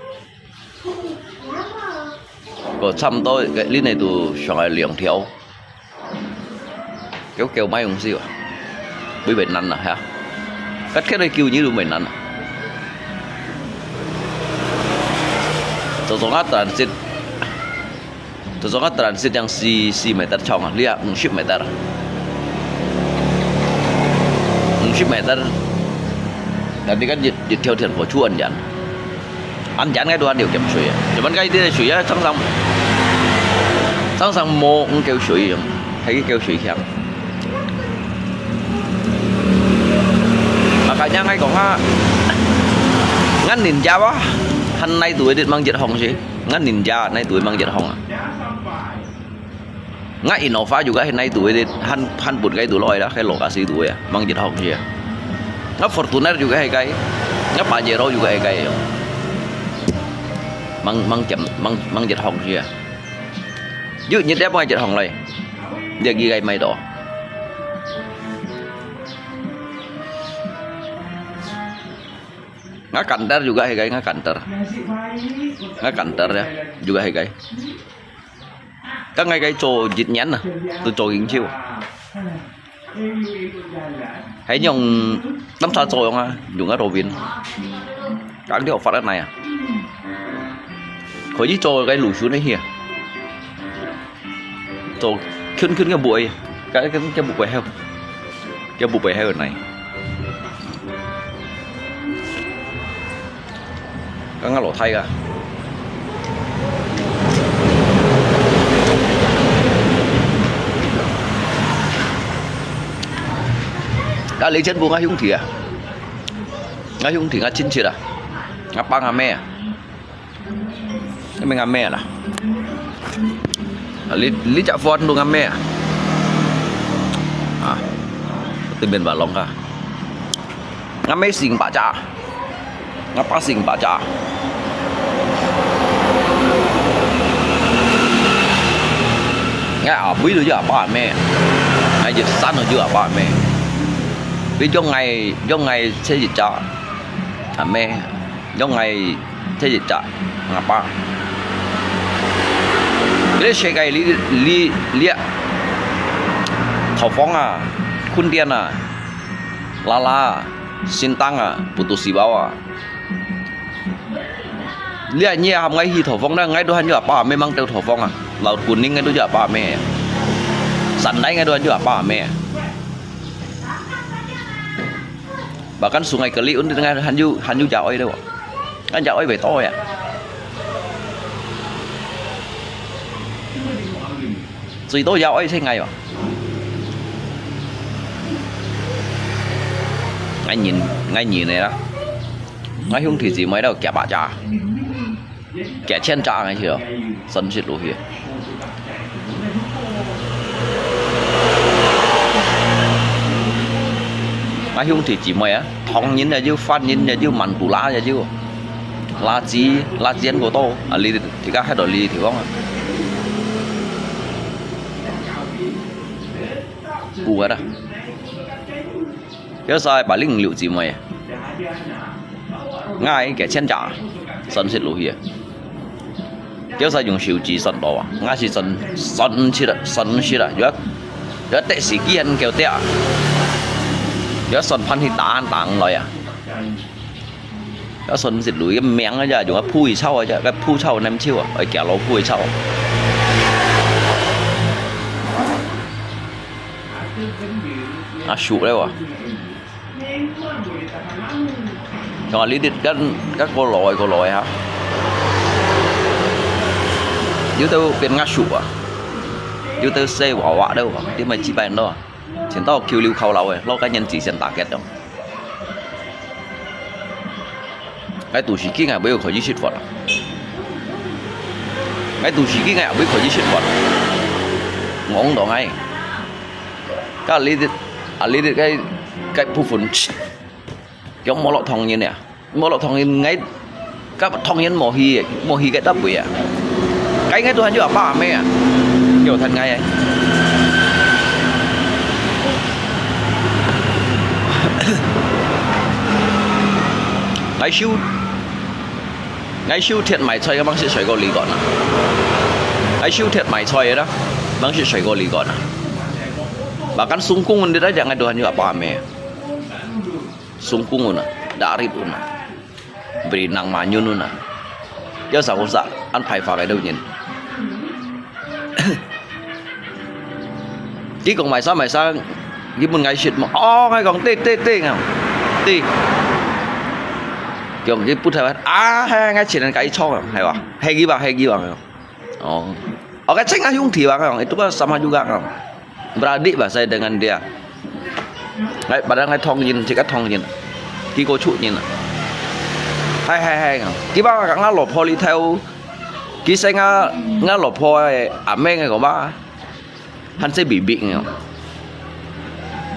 có xăm tôi cái linh này tụ phải lượng thiếu kéo mấy ông siêu bị bệnh nặng à hả cách cái này kêu như được bệnh nặng tôi ngắt transit yang si meter chong ah lihat 10 meter 10 meter tadi kan di theo thuyền của chu anh dặn cái đồ ăn đều kèm suy thì vẫn cái đi suy á sẵn sàng mô cũng kêu suy thấy cái kêu suy khéo mà cả nhà ngay còn ha ngắn nhìn cha quá hắn nay tuổi đi mang giật hồng gì ngắn nhìn cha nay tuổi mang giật hồng à ngã Innova juga nay tuổi đi han bụt cái tuổi lôi đó cái lỗ cả xí tuổi à mang giật hồng gì à ngã Fortuner juga hay cái ngã Pajero juga hay cái mang giật hồng gì à dữ như đẹp mang giật hồng này dia ghi gây mày đỏ ngã Kanter juga hay cái ngã Kanter ya juga hay cái các ngay cái trò dịch nhắn à tôi trò kính chiêu hãy dùng tấm sa trồi không à dùng cái đồ viên các điều phát này à khỏi chỉ trò cái lùi xuống đấy hiền trò khinh cái bụi cái bụi heo này các ngã lỗ thay à đã lấy chân buông ngay hung thì ngã chín chưa à ngã ba ngã mẹ cái mình ngã mẹ là lý chợ phòn luôn ngã mẹ à từ bên bà long cả ngã mấy xình bà cha ngã ba xình bà cha ngã ở quý rồi chứ ở bà mẹ ngã dịch sẵn rồi chứ ở bà mẹ vì trong ngày sẽ dịch trả à mẹ trong ngày sẽ dịch trả ngã ba cái xe cái li thảo phong à khun tiên à la xin tăng à putus sibao à li nhẹ hàm ngay hi thảo phong đó ngay đôi hắn cho bà mẹ mang theo thảo phong à là kuning ngay đôi cho bà mẹ sẵn đấy ngay đôi hắn cho bà mẹ bahkan sungai Keliun dengan hanyu jauh itu kan jauh về to ya suy to jauh thế ngày rồi ngay nhìn này đó ngay hung thì gì mấy đâu kẻ bả trà kẻ chen trà ngay chưa sân xịt lúa kia ngay hung thì chỉ mấy á thong nhìn là chứ phan nhìn là chứ mặn tủ lá là chứ lá chén của tôi à ly thì các hai đội ly thì không à bù đó cái sai bà linh liệu gì mày ngay kẻ chen trả sân xịt lúa kia cái sai dùng siêu chỉ sân đó ngay chỉ sân chỉ là rất tệ sĩ kiên kéo tệ cái sân phân thì tảng rồi à cái sân xịt lúa cái miếng ấy giờ dùng cái phui sau ấy cái phui sau 5 triệu à ở kẻ lỗ phui sau à sụp đấy à còn lý địch các cô lòi hả dưới tôi bên ngã sụp à dưới tôi xe bỏ vạ đâu à thế mà chỉ bàn đâu chúng ta kêu lưu khâu lâu rồi lo cái nhân chỉ xem tạc kết đâu cái tủ sĩ kia ngày bây giờ khỏi shit vật cái tủ sĩ kia ngày bây giờ khỏi shit vật ngon đó ngay cái lý địch cái phụ phun giống mỏ lọ thòng như nè mỏ lọ thòng như ngay các thòng nhân mỏ hi cái đắp vậy cái ngay tôi hay chưa ba mẹ kiểu thật ngay ấy ngay siêu thiệt mày chơi các bác sĩ sợi gò lì gọn à ngay siêu thiệt mày chơi đó bác sĩ sợi gò lì gọn à bahkan sungkungan dia jangan Tuhan juga paham ya sungkungan dari pun beri nang manyun na do sao sa ăn phải vào cái đâu nhìn chỉ còn mày sao với một ngày shit mà ngay còn tê không tê kiểu cái bút thay hay ngay chỉ là cái cho hay ba hay ghi vào cái tránh ai không thì bang itu kan sama juga kan beradik bah saya dengan dia padahal ngay thong nhìn chỉ cắt thong nhìn khi cô trụ nhìn hay kan kita kan ngalo poli theo kỹ sinh ngalo poli mẹ ngay của ba hắn sẽ bị không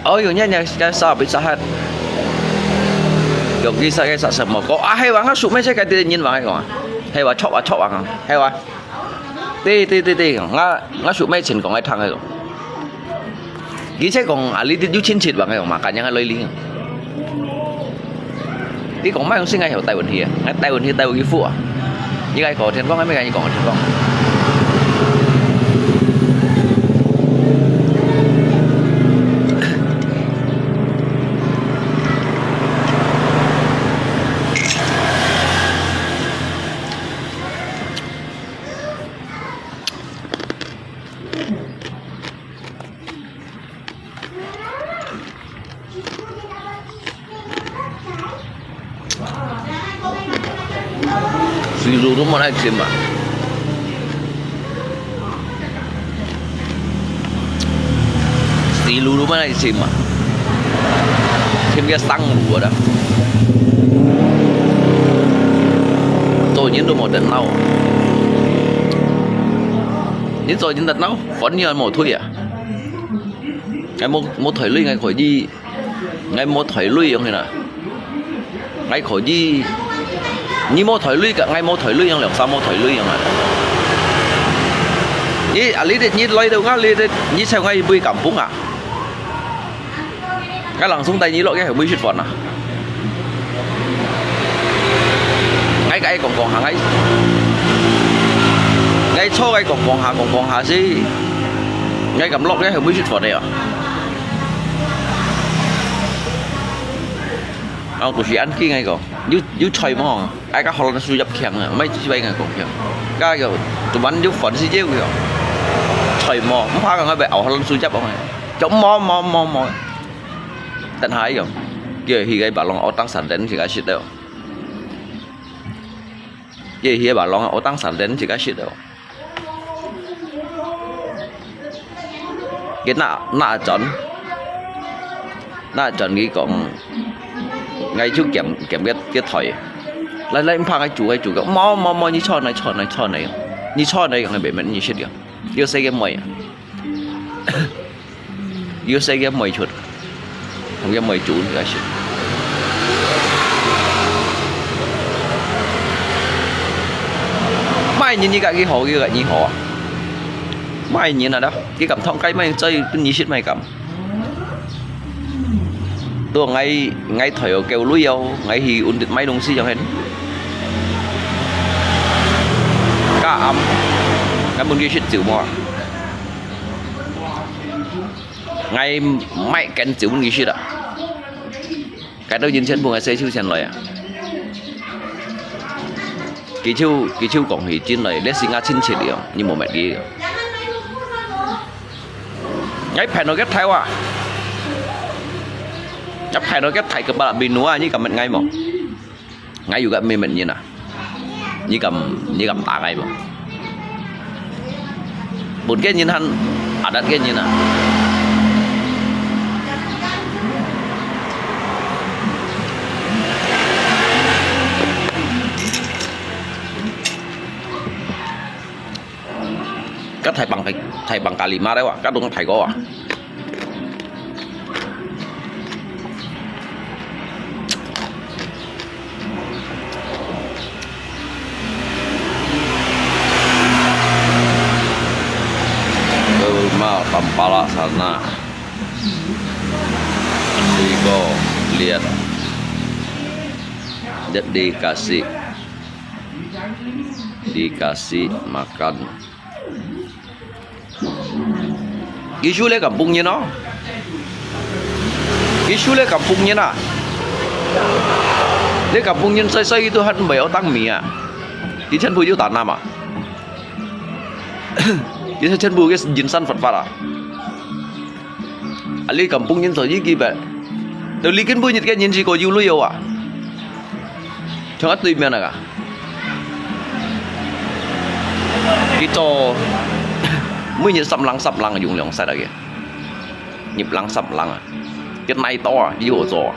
rồi nha sao bị sao hết kiểu kỹ sinh cái sao sầm mà có hay quá sụp mấy cái tiền nhìn vào hay còn hay quá chọc à hay quá tê ngã sụp mấy chuyện còn ai thằng hay còn kỹ sẽ còn lý đi chín chịt bằng cái mà cả những cái lấy lý cái còn mấy ông sinh ngay hiểu tay quần hìa tay quần cái phụ à như cái có thiên quang hay mấy cái như còn thiên quang Silu rumah naik sima. Silu rumah naik sima. Thêm cái xăng lúa đó. Tôi nhìn được một đợt nào. Nhìn rồi nhìn đợt nào. Vẫn như một thôi à. Ngày một thời lui ngày khỏi đi. Ngày một thời lui không thế nào. Ngày khỏi đi. Như một thời lui cả ngay một thời lui yang sao một thời lui yang này ý lý định như lấy đâu ngã lý định như sao ngay bơi cảm phúng à cái lằng xuống tay như lỗi cái phải bơi chuyên phận à ngay cái còn hàng ấy ngay cho cái còn hàng gì ngay cầm lọc cái phải bơi chuyên phận này à ông tụi chị ăn kia ngay còn dưới chơi mà ai các họ là suy dập kẹng à mấy chỉ bay ngày còn kẹng cái kiểu tụi bắn dưới phận xí chéo kìa chơi mò không phải là ngay bẻ họ là suy dập không này chống mò tận hai rồi kia thì cái bà long ở tăng sản đến thì cái shit đâu kia thì bà long ở tăng sản đến thì cái shit đâu cái nạ chọn cái còn ngay trước kiểm cái thỏi lấy phang cái chủ cái mò như cho này như cho này còn bị mình như thế được yêu xây cái mày yêu xây cái mày chuột không cái mày chủ cái gì mai nhìn như cái hồ kia như hồ mai nhìn là đó cái cầm thông cái mày chơi cái như shit mày cầm tôi ngay thời ở kêu lúa dâu ngay thì ổn định mấy đồng xí cho hết cá ấm cái bên kia shit chịu mò ngay mấy cánh chịu bên kia shit à cái đâu nhìn chân buồn ngày xây chiêu chân lời à kỳ chiêu còn thì trên này để sinh ra trên chỉ điểm như một mẹ đi ngay phải nói ghép theo à chấp hai nói cái thầy cầm ba bình núa như cầm mình ngay mà ngay juga mình như nào như cầm tạ ngay mà bốn cái nhìn hắn đặt cái như nào các thầy bằng cả lima đấy ạ các đúng thầy có à Tampala sana Sigo lihat dikasih makan. Isu le kampungnya no. Isu le kampungnya na. Le kampungnya saya itu hat mbak otang mì à. Di chân bùi yêu tản nam à. Di chân bùi cái dính săn phật phật à. Ali kampungnya saya gì vậy. Từ lý kiến bùi nhật cái nhìn gì có yêu lui yêu à. Chẳng hết tìm à. Cái trò mới như sầm lăng dùng lượng sai đây nhịp lăng sầm lăng à cái này to à cái vô trò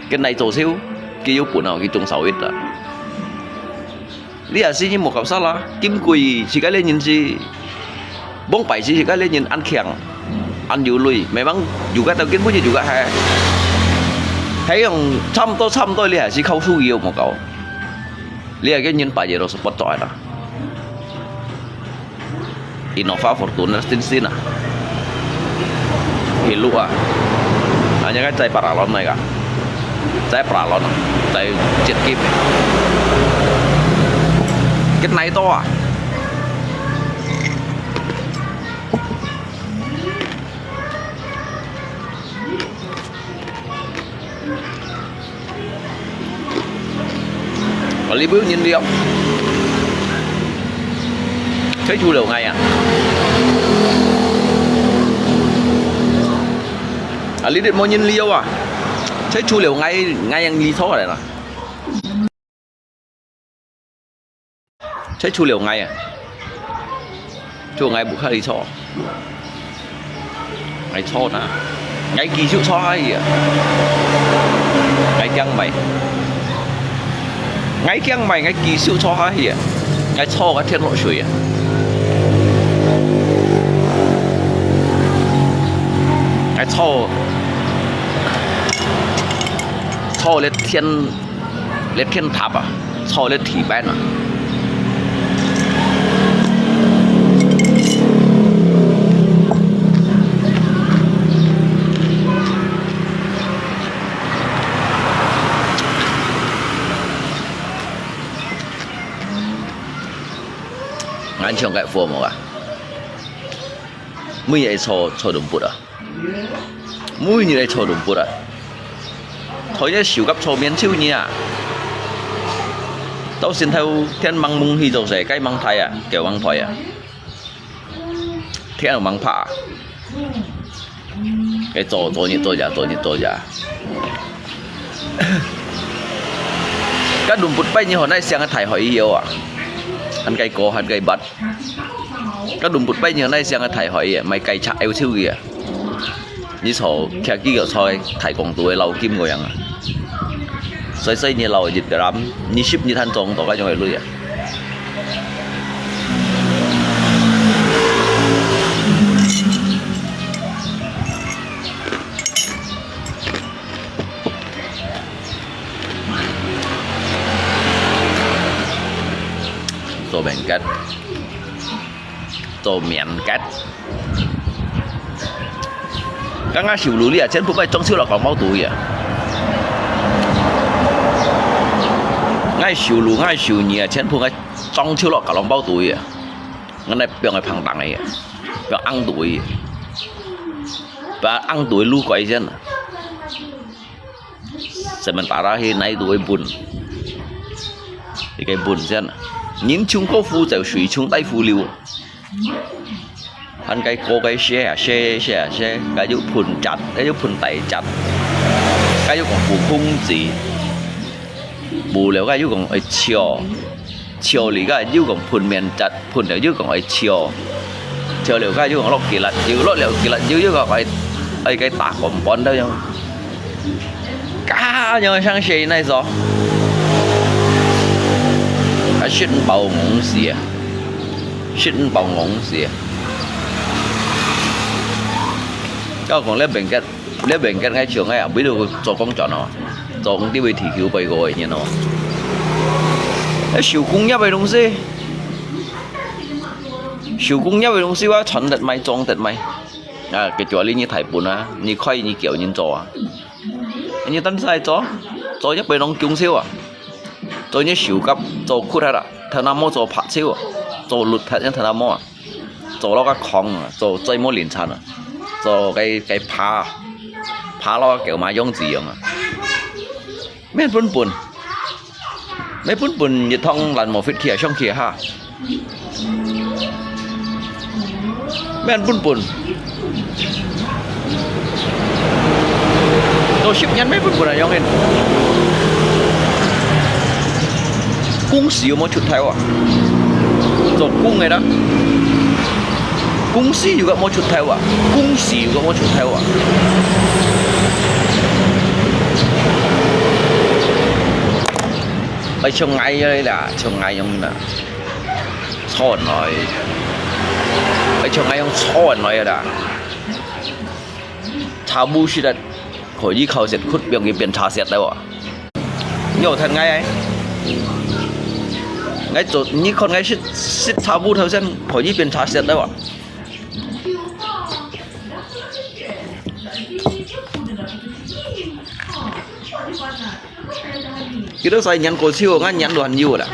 cái này trò xíu cái vô nào cái trung sầu ít à lý à xí như một cặp sao là kim quỳ chỉ cái lên nhìn gì bóng bảy chỉ cái lên nhìn ăn khéng ăn nhiều lùi mấy băng dù cái tao kiến bút như dù cái hay thấy rằng trăm tôi lý à xí khâu su yêu một cậu lý à cái nhìn bảy giờ rồi bắt trọi đó Innova Fortuner Stinsin ah hilu ah hanya kan cai paralon này cả cai paralon cai chết kim cái này to à có lý bước nhìn đi không thấy chu liều ngay à lý điện mô nhân liêu à thấy chu liều ngay anh lý thó này nè thấy chu liều ngay à chu ngay bụng khai lý thó ngay thó nè ngay kỳ chịu thó hay gì à ngay căng mày ngay kỳ chịu thó hay gì à ngay thó cái thiên lộ水啊cái thô lên thiên tháp à thô lên thị bên à anh chồng cái phô mà mới vậy cho đúng bút à mũi như này cho đúng bút à thôi chứ xíu gấp cho miếng siêu nhỉ à tao xin theo thiên măng mung hi dầu rẻ cái măng thay à kiểu măng thoại à thiên là măng phạ cái tổ nhị giả các đúng bút bay như hồi nay xem cái thải hỏi yêu à ăn cây cổ ăn cây bật các đúng bút bay như hồi nay xem cái thải hỏi mày cây chặt yêu siêu kìa như số kia kia thôi thầy còn tuổi lâu kim ngồi ăn xây như lâu dịch lắm như ship như thanh tròn tổ cái trong này luôn à tô bèn cách tô miệng cách刚刚小炉里啊，真不该装修了搞毛肚呀！爱小炉爱小年啊，真不该裝修落搞龍包肚呀！我哋變係胖蛋嘅，變硬肚嘅，變硬肚擼鬼先啊！sementara hiện nay tuổi buồn, thì cái buồn先啊！年中高富就水中低富了。anh cái cô cái xe cái giúp phun chặt cái giúp phun tẩy chặt cái giúp còn phun khung gì bù liệu cái giúp còn ở chiều lý cái giúp còn phun miền chặt phun liệu giúp còn ở chiều liệu cái giúp còn lót kỳ lật giúp còn ở cái tạc còn bón đâu nhau cá nhau sang xe này rồi cái shit bầu ngỗng gì các con lên bệnh cái ngay trường ngay à biết được cho con chọn nó cho con đi về thị hiếu bày gọi như nó siêu cung nhá về đúng gì siêu cung nhá về đúng gì quá chọn thật mày trông thật mày à cái chỗ này như thải bún á như khoai như kiểu như chó như tân sai chó 做一輩攏中燒啊，做一小級做酷下啦，睇那麼做拍燒啊，做綠拍一睇那麼啊，做嗰個礦啊，做最麼連餐啊，做cái爬nó kiểu mà giống gì à, mấy bún bún nhiệt thông lần một phết kia trong kia ha, mấy bún tôi ship nhắn mấy bún này giống lên cung xíu một chút theo à, rồi cung này đó cung xíu juga mau chút theo à, cung xíu juga mau chút theo à. Bây trong ngày đây là trong ngày ông là sòn nói, bây trong ngày ông sòn nói là cháo bu xí đất khỏi đi khâu sệt khút biểu nghiệp biển trà sệt đâu à, nhiều thật ngay ấy, ngay chỗ như con ngay xít cháo bu theo sen khỏi đi biển trà sệt đâu à. Kita saya nyan kosio ngan nyan doan yu dah,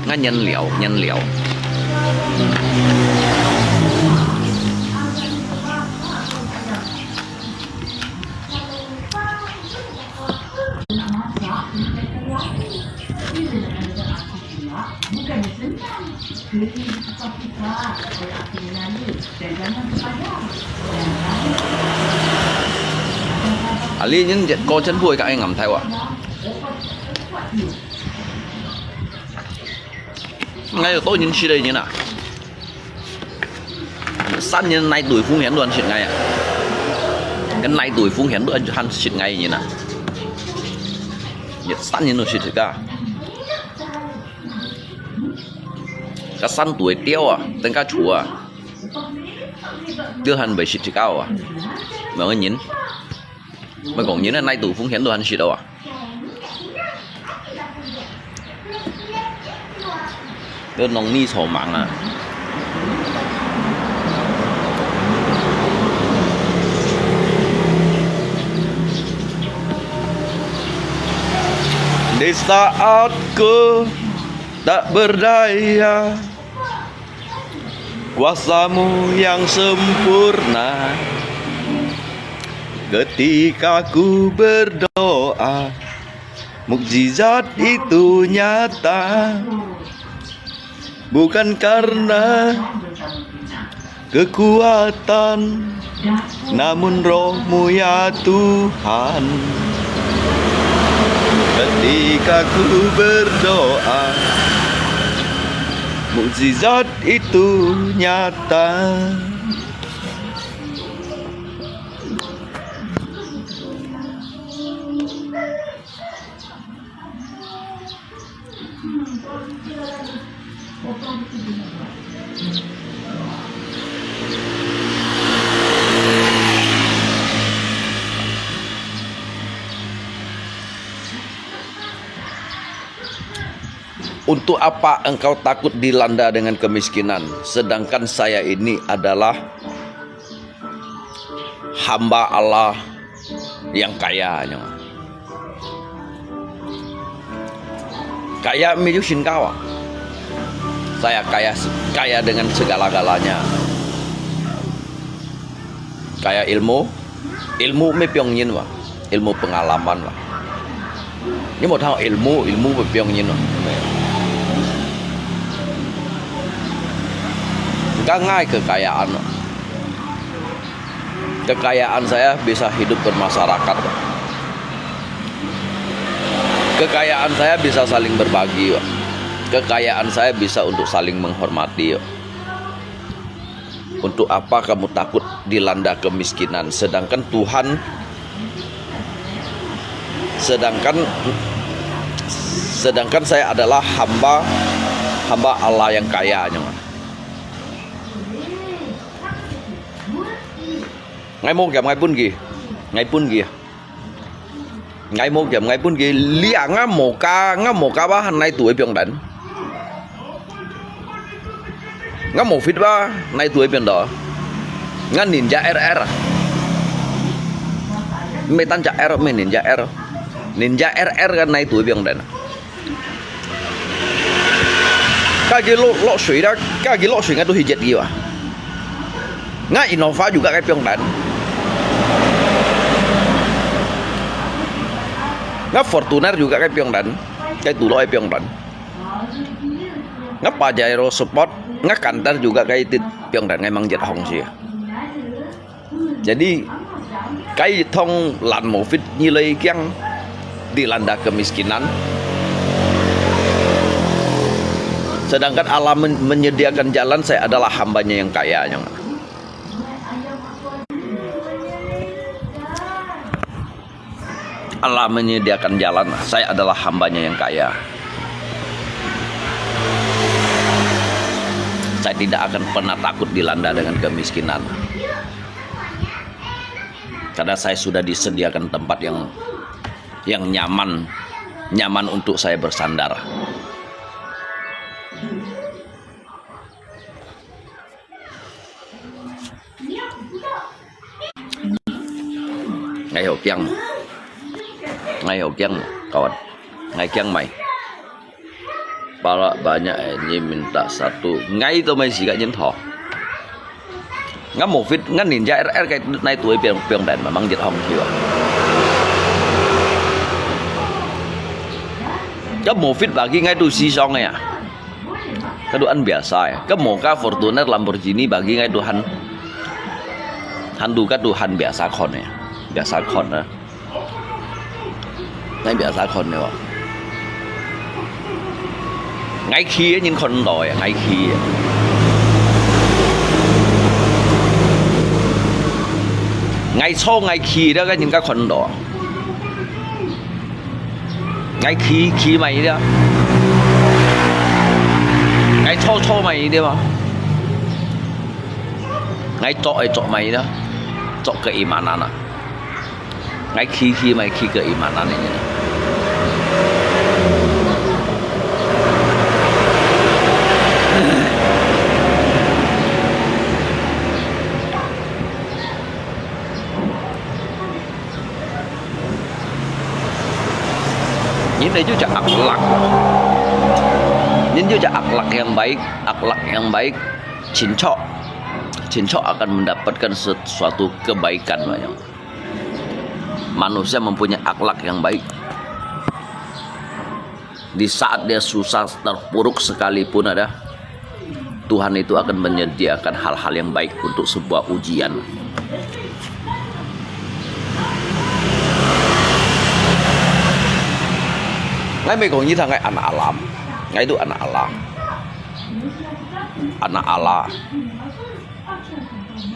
ngan nyan liao. Ali những cô chân vui các anh ngầm theo à. Ngay ở tôi nhìn chi đây như nào sẵn như này tuổi phung hiến luôn chuyện ngay à, cái này tuổi phung hiến luôn hắn chuyện ngay như nào nhiệt sẵn như nó chuyện cả cái sẵn tuổi tiêu à tên cá chùa à tiêu hắn bởi chuyện cao à mà người nhìn mà còn nhìn là này tuổi phung hiến luôn hắn chuyện đâu à. Cái nông ni sổ mạng à, di saat ku tak berdaya, kuasamu yang sempurna, ketika ku berdoa, mukjizat itu nyata. Bukan karena kekuatan, namun roh-Mu ya Tuhan. Ketika ku berdoa, mukjizat itu nyata. Untuk apa engkau takut dilanda dengan kemiskinan, sedangkan saya ini adalah hamba Allah yang kaya. Kaya menuju singkawa. Saya kaya dengan segala-galanya. Kaya ilmu mới pyong nhìn vào, ilmu pengalaman lah. Nhưng một thằng ilmu mới pyong nhìn vào. Gak ngai kekayaan. Kekayaan saya bisa hidup bermasyarakat. Kekayaan saya bisa saling berbagi. Kekayaan saya bisa untuk saling menghormati. Untuk apa kamu takut dilanda kemiskinan, sedangkan Tuhan, sedangkan saya adalah hamba Allah yang kaya. Ngay mô kèm ngay bún gì ngay mô kèm ngay bún gì lia ngá mồ ca ba hành nay tuổi biển đánh ngá mồ phít ba nay tuổi biển đỏ ngá ninja RR mê tan chả R mê ninja R Ninja RR kan nay tuổi biếng đèn cái lọ suy đó cái lọ suy ngay tôi hijet gì à ngay Innova juga kayak biếng đèn ngap Fortuner juga kayak biếng đèn cái tủ lọ biếng đèn ngap Pajero Sport ngap Canter juga kayak biếng đèn ngay mang jet hong sih jadi cái thông làn mổ fit như lây kiang dilanda kemiskinan sedangkan Allah menyediakan jalan saya adalah hambanya yang kaya Allah menyediakan jalan saya adalah hambanya yang kaya saya tidak akan pernah takut dilanda dengan kemiskinan karena saya sudah disediakan tempat yang nyaman untuk saya bersandar. Ngay hậu kiang kawan, ngay kiang mày. Pala banyak ini minta satu, ngay itu mày sih gak nyentuh. Ngắm một vít ngắm Ninja RR cái nay tuổi biếng đèn mà mang dịch hồng chưa cái một vít bagi ngay tu si song ya keduaan biasa ya ke moka Fortuner Lamborghini bagi ngay Tuhan handu cái Tuhan biasa kon ya biasa kon ya ngay biasa kon ya ngay khi những con đòi ngay khi ngay sau ngay khi đó cái những cái con đỏ ngay khi mày đó ngay sau mày đi mà ngay chọn mày đó chọn keimanan à ngay khi mày khi keimanan này ini juga akhlak ini juga akhlak yang baik cincok akan mendapatkan sesuatu kebaikan banyak manusia mempunyai akhlak yang baik di saat dia susah terpuruk sekalipun ada Tuhan itu akan menyediakan hal-hal yang baik untuk sebuah ujian. Ngay mấy còn như thằng ngay anak alam, ngay itu anak Allah,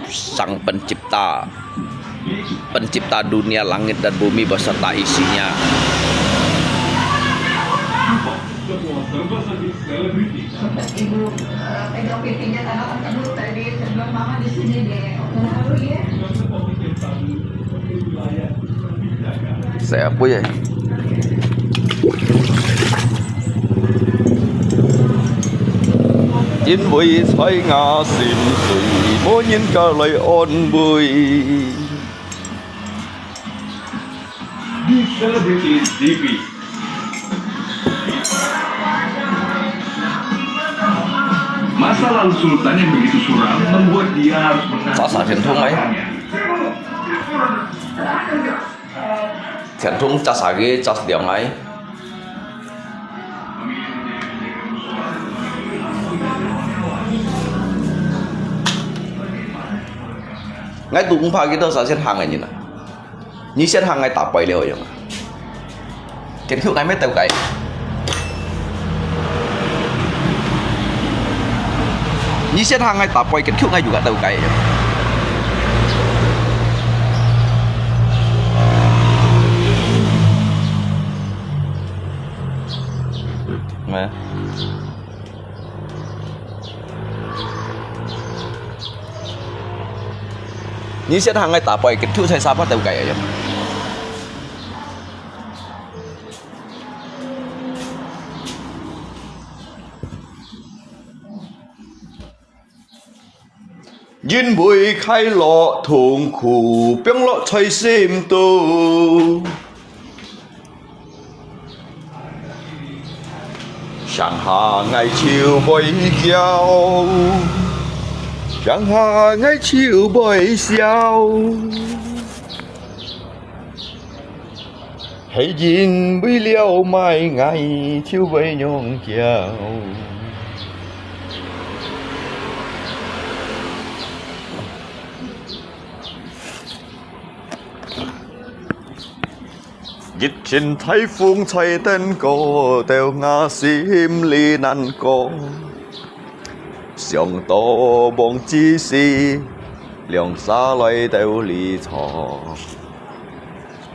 sang pencipta dunia langit dan bumi beserta isinya. Ibu pegang pipinya karena kan kamu tadi sebelum mama di sini deh. Saya apa ya? Chín bụi xoay ngã xìm xùi mỗi nhìn cả lời ôn bụi Di Celebrity TV. Masa lalu Sultan yang begitu suram membuat dia harus Sasa Thiện Thung ấy Thiện Thung chas lagi chas diam ấy ngay tụ cũng pha kita sa xếp hàng này như xếp hàng ngay tạp bày liều vậy Thiện Thung ngay mấy tàu cái như xếp hàng ngay tạp bày Thiện Thung ngay juga tàu cái nè như xếp hàng ngay tạp bày Thiện Thung sai sao bắt tàu cái vậy Duyên bụi khai lọ thùng khủ biếng lọ chơi xem tô chẳng hà ngày chiều bơi giao chẳng hà ngày chiều bơi giao hãy nhìn bấy liêu mai ngày chiều bơi nhung chiều dịch trình thấy phương thay tên cô đều ngã sim li năn cô sông tô bông chi si lượng xa lời đều li thọ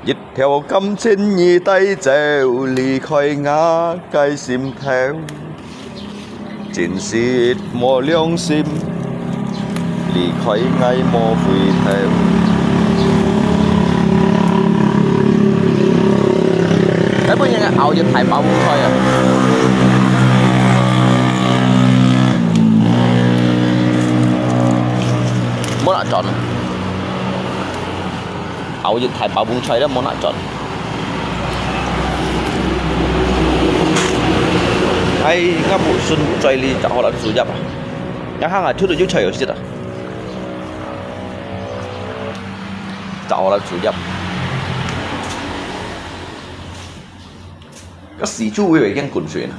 dịch theo cắm trên nhì tay treo li khỏi ngã cái sim theo chín xịt mò lượng sim li khỏi ngay mò vui theo cái bây giờ ảo dịch thải bảo thôi à muốn lại chọn ảo dịch thải bảo bung chơi đó muốn lại chọn hay các bộ xuân chơi đi cho họ làm chủ nhập à nhà hàng là thứ được chơi ở gì đó cho họ làm chủ nhập cái sĩ chú會驚滾水啊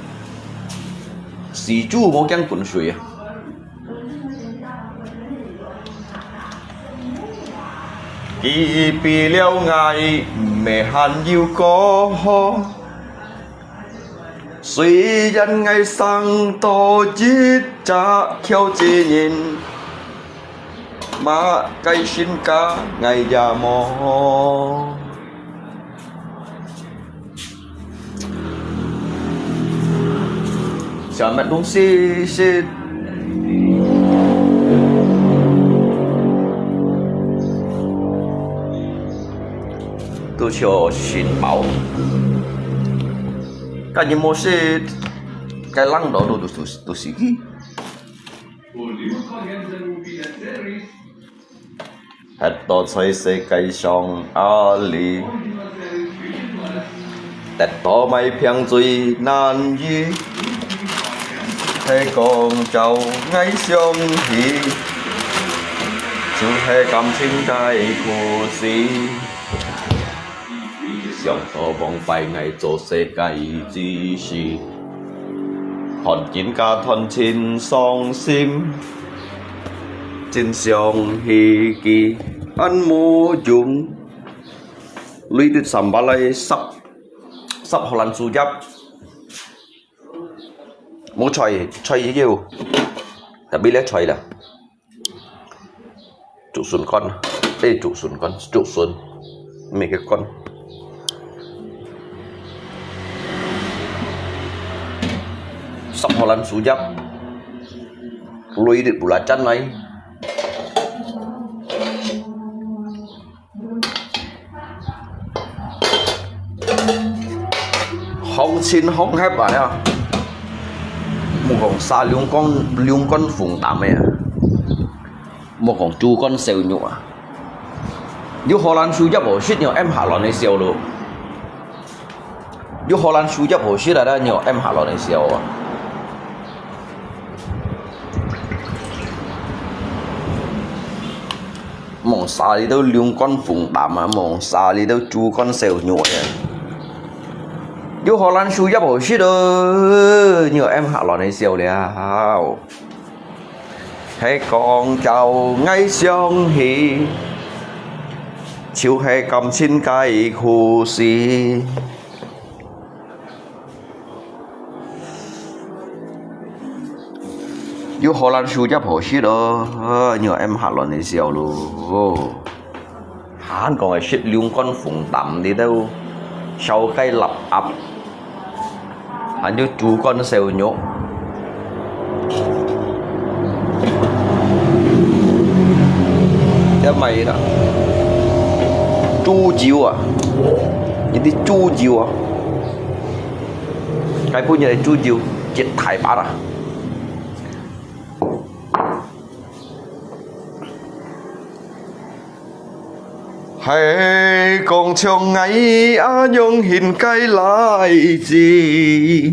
？sĩ chú冇驚滾水啊？kỳ bị leo ngài mẹ hàn yêu có suy dân ngày sang tổ chức trả theo chỉ nhìn mà cây xin cá ngày già mò chả mẹ đúng xí都叫寻宝，但你莫是该浪到都是去。 hết to xây xây cây sông ở lì tết to mấy phiang duy nan gì hay con cháu ngay sông thì chú hay cảm sinh cái cô gì sông to bóng bay ngày做世界之事看見家團前傷心真相希冀 anh mua dùng lui được sắm ba lại sắp họ làm su giáp mua chơi gì kêu tại biết lấy chơi là trụ xuân con đây trụ xuân mấy cái con sắp họ làm su giáp lui được bù lá chăn này không xin không hép vào đấy một con xa liung con phùng tạm ấy một con chu con xèo nhụa nếu Hồ Lan suy chấp hồ shit nhiều em hạ lòn này xèo luôn nếu Hồ Lan suy chấp hồ shit là đã nhiều em hạ lòn này xèo à một xa đi đâu liung con phùng tạm mà một xa đi đâu chu con xèo nhụa nếu họ lan suy giáp hồ shit ơi nhiều em hạ lò này siêu liao hay con chào ngay sông thì chiều hay cầm xin cái khu si nếu họ lan suy giáp hồ shit ơi nhiều em hạ lò này siêu luôn hắn còn cái shit liung con phụng tạm đi đâu sau cái lập ập anh như chú con xèo nhổ cái mày đó chu chiều à những cái chu chiều à cái punya này chu chiều chết thải bát à hay còn trong ngày á nhung hình cái lại gì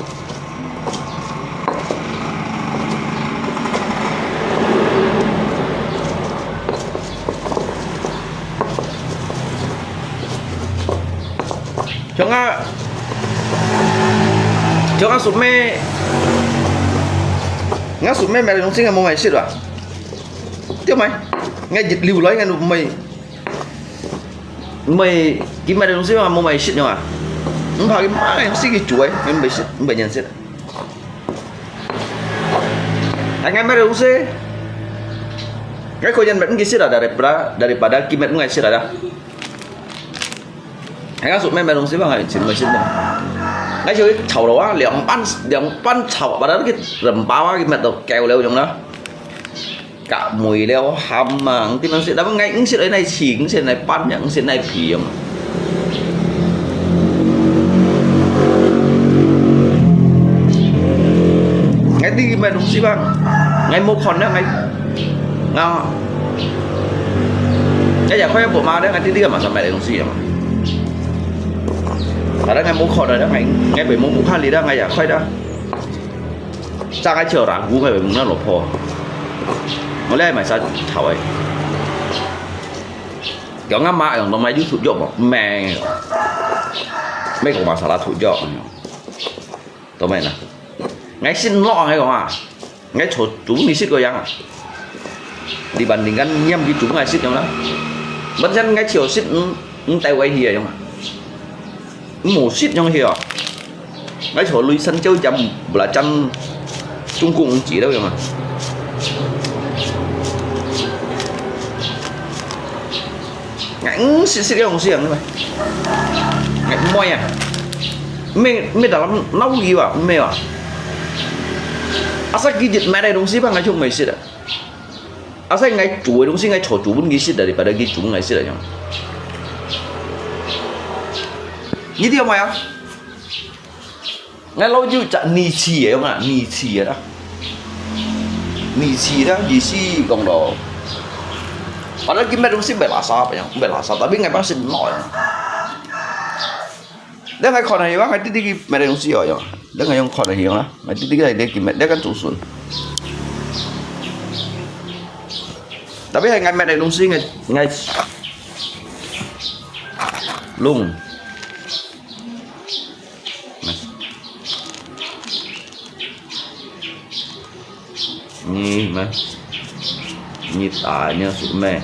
cho ngã sụp mê mẹ đồng sinh là một mày xịt à tiếp mày ngay dịch liều lấy ngay mày cái mẹ đồng sinh là một mày xịt nhau à không phải cái má này nó xịt cái chuối cái mày nhận xịt anh em mẹ đồng sinh cái cô nhân vẫn cái xịt à daripada kimet ngai xịt à anh em sụp mẹ đồng sinh vào ngày xịt mày xịt này ngay chơi chầu đó liệm pan chầu và đó cái rầm bao cái mệt đầu kèo leo trong đó cả mùi leo hầm mà cái nó sẽ đóng ngay những cái này chỉ những cái này pan những cái này phì mà ngay đi mẹ đúng xí băng ngay một con đó ngay ngon cái giờ khoe bộ ma đó ngay tí mà sao mẹ đúng xí mà ở đó ngay muốn khỏi rồi đó ngay bị muốn khăn gì đó ngay giờ khoai đó sang cái chiều rạng cú ngay bị muốn nó lột phò nó lấy mà sao thảo ấy kiểu ngắm mãi rồi nó máy giúp thụt dọc mẹ mấy con bà xả lá thụt dọc tao mày nè ngay xin lọ ngay không à ngay chỗ chúng đi xích coi à đi bàn đình ăn nhâm cái chúng ngay xích nhau đó vẫn dân ngay chiều xích tay quay hìa không à mổ xít trong hiểu mấy chỗ lui sân chơi chậm là chân trung cùng chỉ đâu mà ngãng xít cái ông xiềng đấy mày ngãng môi à mày đã lắm nấu gì vậy mày à sao cái dịch mẹ này đúng xí bằng ngay chung mày xít à sao ngay chuối đúng xí ngay chỗ chú vẫn ghi xít đấy phải đây ghi chúng ngay xít đấy không như thế mày à ngay lâu chưa chặn nì chì không ạ nì chì đó gì xí còn đồ và nó kiếm mẹ đúng xí bể lá sao tao biết ngay bác xin nói đấy ngay còn này bác ngay tí cái mẹ đúng xí rồi đấy ngay còn này hiểu đó ngay tí cái này để kiếm mẹ đấy cái chủ xuân tao biết ngay mẹ đúng xí ngay lùng nhi mà nhi tả nha sụp mẹ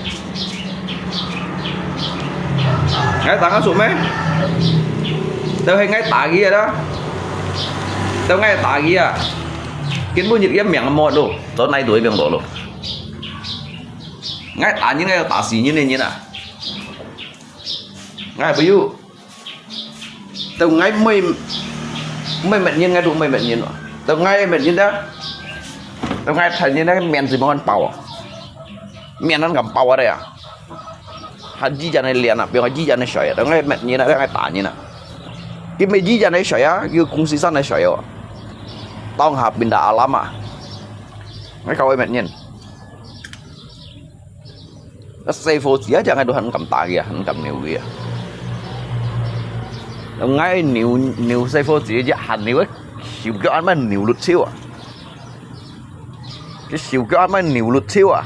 ngay tả sụp mẹ tao hay ngay tả kia đó tao ngay tả kia kiến bố nhiệt ghép miệng một đồ tối nay tuổi miệng đổ luôn ngay tả như này tả xí như này như nào ngay ví dụ tao ngay mày mệt nhiên ngay đúng mày mệt nhiên rồi tao ngay mệt nhiên đó tao ngay thấy như này men gì mà ăn bào men ăn cầm bào ở đây à haji jangan lihat nak haji jangan saya tao ngay mệt như này tao ngay tả như này cái mấy gì jangan saya cái công sĩ này saya tao học bình đà lắm à mấy câu ấy mệt nhiên nó xây phố gì chẳng ai đồ hắn cầm tả kìa hắn cầm nhiều kìa tao ngay nhiều xây phố gì chứ hắn nhiều ấy chịu cái ăn mà nhiều lụt xíu à cái siêu cái ăn mà nhiều lụt xíu à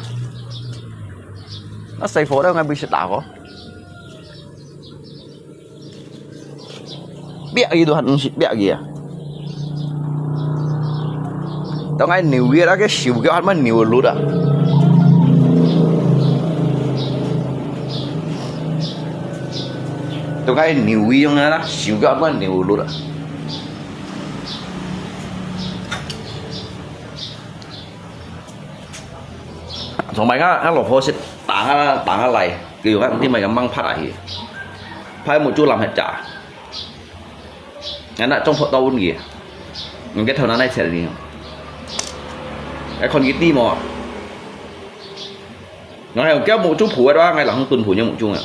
nó xây phố đó ngay bị sệt đảo có bẹ gì đồ hận bẹ gì à tao ngay nhiều kia đó cái siêu cái ăn mà nhiều lụt à tao ngay nhiều kia trong đó siêu cái ăn mà nhiều lụt à xong mày á lột phô xịt tảng lại kiểu cácที่mày mang phát lại phải một chút làm hết trả ngắn trong phật đâu gì những cái thằng này sẽ là gì cái con cái tim mà nó hay kéo một chút phủ đó ngay là không tuân thủ như một chung à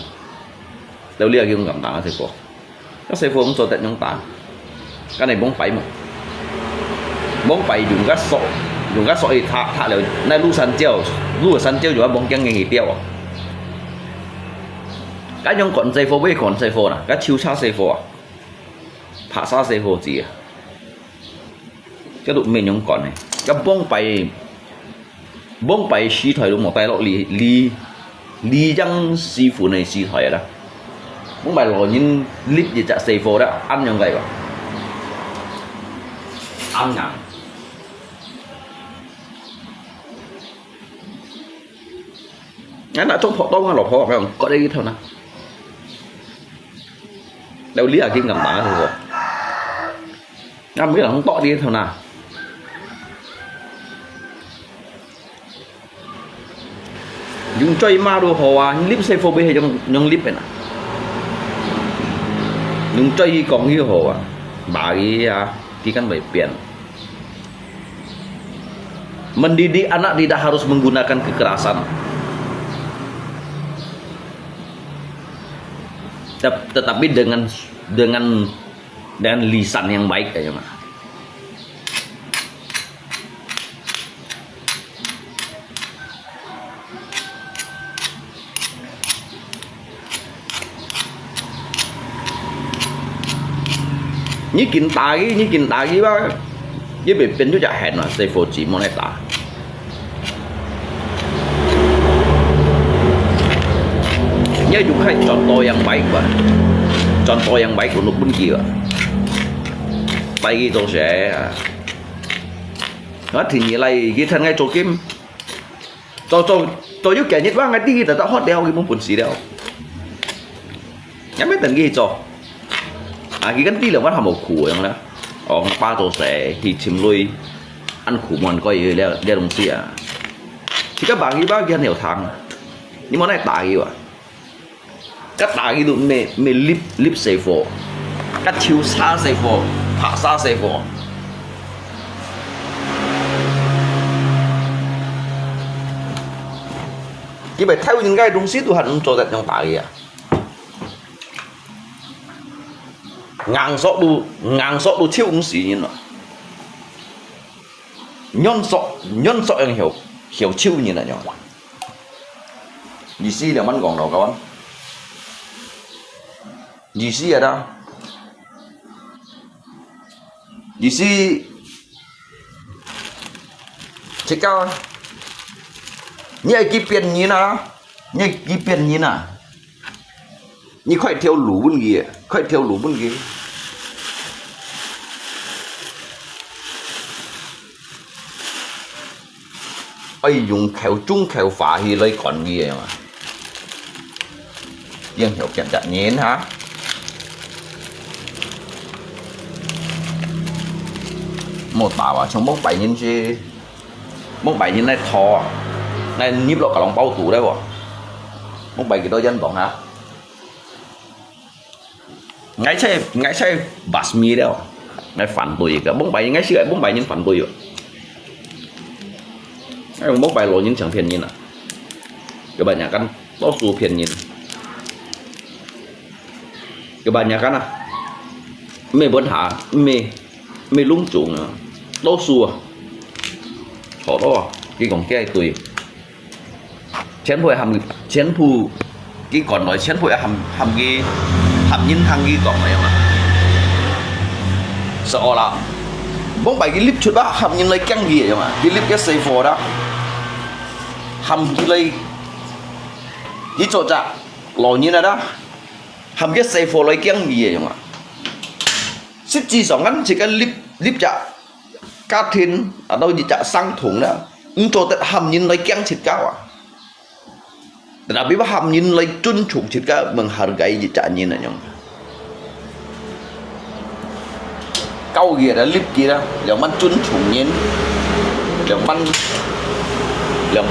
đầu lia kêu ngậm tảng thầy phô các thầy phô cũng cho tận trong tảng cái này bóng phải dùng các sọ thì thả lại nay lu san chiêu rồi bóng chân nghề tiêu cái nhóm còn dây phô với còn dây phô nè cái chiêu xa dây phô phá xa dây phô gì cái tụi mình nhóm còn này cái bóng bay xí thời lúc một tay lọ lì răng xí phụ này xí thời đó Bóng bài lò nhìn clip gì chả xì phô đó ăn như vậy vậy ăn nhỉ đã trong phổ tông lọc phổ phải không có đây thôi nè đâu lý là cái ngầm đá thôi rồi biết là không tỏ đi thôi nào dùng chơi ma đồ hồ clip xe phô bê trong những clip này nè dùng chơi còn như hồ bà cái kan baik pian mendidik anak tidak harus menggunakan kekerasan tetapi dengan lisan yang baik kayaknya mah. Như kiện tagi bác với bị biến chú trả hẹn là xây phổ chỉ món này ta nhớ dùng khách chọn tôi yang baik và chọn tôi yang baik của nó bên kia tay ghi tôi sẽ nó thì như này ghi thân ngay chỗ kim tôi giúp kẻ nhất quá ngay tí ta hot đeo cái món quần xì đeo nhắm mấy tầng ghi cho cái gắn tí là bắt hàm một khủ em đó ba tôi sẽ thì chìm lui ăn khủ mòn coi đeo đồng xì thì các bạn ghi bác ghi nhiều thằng nhưng món này tả ghi à các tả ghi tụi mê lip xê phổ các chiếu xa xê phổ thả xa xê phổ chỉ phải theo những cái đúng xí tụi hắn cho đẹp trong tả ghi à ngang sọ đồ chiêu cũng xí như nó nhân sọ yang hiểu chiêu như là nhỏ gì xí là mắn gòn đầu các bạn gì xí ở đâu gì xí chỉ cao như cái tiền như nào như cái tiền như nào như khoai theo lũ bên kia ai dùng khéo trung khéo phá thì lấy còn gì mà riêng hiểu kiện chặt nhến hả một bảo ở trong bốc bảy nhân chi bốc bảy nhân này thò này nhíp lộ cả lòng bao tủ đấy bỏ bốc bảy cái đôi dân bỏ hả ngay xe basmi đấy ngay phản tùy cả bốc bảy ngay xưa bốc bảy nhân phản tùy rồi cái bốc bài lộ những chẳng phiền nhìn à cái bạn nhà căn đó xù phiền nhìn cái bạn nhà căn à mê vẫn hả mê lung chuồng đó xù họ đó cái còn cái tùy chén phu cái còn nói chén phu hầm ghi hầm nhìn thằng ghi còn này mà sợ là bóng bài cái clip chút bác hầm nhìn lấy căng gì mà cái clip cái xây phò đó hầm cái lấy cái chỗ chạ lò như này đó hầm cái xây phò lấy căng gì mà xếp chi sòng ngắn chỉ cái clip chạ cá thiên ở đâu gì chạ sang thùng đó chỗ tận hầm nhìn lấy căng thịt cao à đã biết bác hầm nhìn lấy trun trùng thịt cao bằng hạt gãy gì chạ nhìn này nhung câu kia đã clip kia đó liệuมันtrun trùng nhìn liệu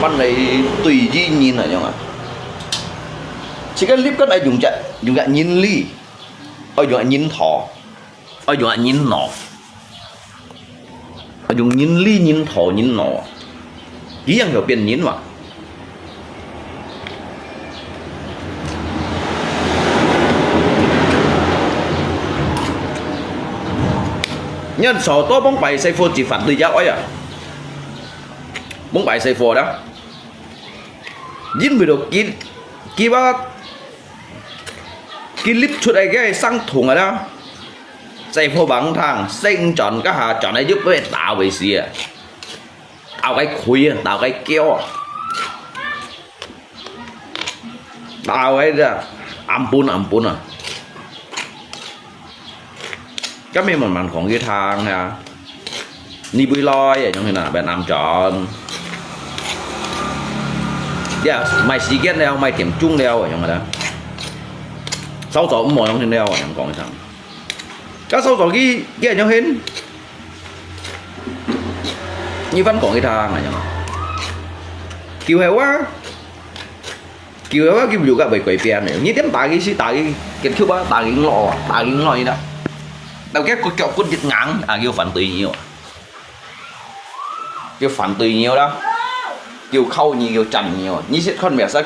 มันnày tùy gì nhìn này nhung à chỉ cái clip cái này dùng chạ nhìn ly dùng chạ nhìn thỏ dùng chạ nhìn nọ dùng nhìn ly nhìn thỏ nhìn nọ ý rằng hiểu biển nhìn mà nhân số to bóng bài xây phô chỉ phản đối giáo ấy à bóng bài xây phô đó dính bị được kia ba cái clip出嚟嘅生酮啊啦xây phô bằng thang sinh chọn cái hà chọn này giúp với tạo về gì à tạo cái khuy tạo cái keo tạo cái ra ampun à ก็มีมันของกีทางนะนี่บุยลอยอย่างนี้นะแบบน้ำจอนเดี๋ยวไม่สีเกตแล้วไม่เต็มจุ้งแล้วอย่างนี้นะเสาต่อหมอนอย่างนี้แล้วอย่างกองทำก็เสาต่อกี้เกตยังเห็นนี่vẫn còn cái thang này nhá kiểu heo quá kiểu dù cả bảy quậy tiền này như tiếng tại cái thứ ba tại cái lò như đó đâu cái cậu cút dịch ngắn kiểu phản tùy nhiều kiểu phản tùy nhiều đó kiểu khâu nhiều kiểu chành nhiều như sẽ con mẹ sao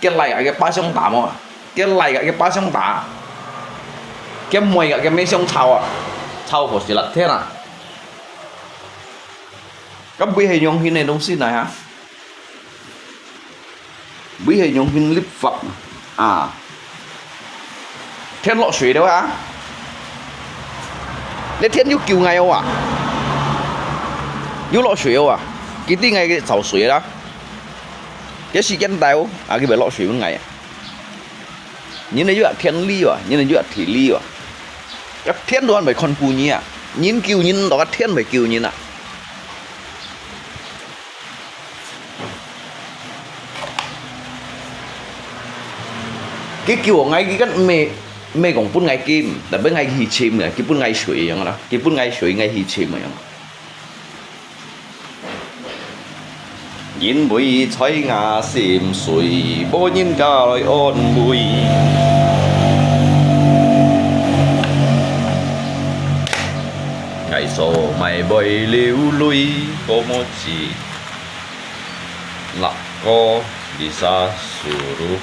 cái này cái ba sông tả mà cái này cái ba sông tả cái mùi cái mấy sông thau của sự lật thế nào các bí hệ nhông hình này đông xin này hả bí hệ nhông hình lip phật thiên lọ suy đâu hả lấy thiên yêu kiều ngày không yêu lọ suy không cái tí ngày cái sầu suy đó cái gì chân tao cái bể lọ suy bên ngày như này dựa thiên ly như này dựa thị ly cái thiên đoan phải con cù nhỉ nhìn kiều nhìn đó cái thiên phải kiều nhìn cái kiểu ngay cái mê còn phun ngày kim là bên ngày hì chìm này cái phun ngày suy vậy đó cái phun ngày suy ngày hì chìm vậy nhìn bụi thấy ngà xìm suy bố nhìn cả lời ôn bụi ngày số mày bơi liu lui có một gì lạc có đi xa suru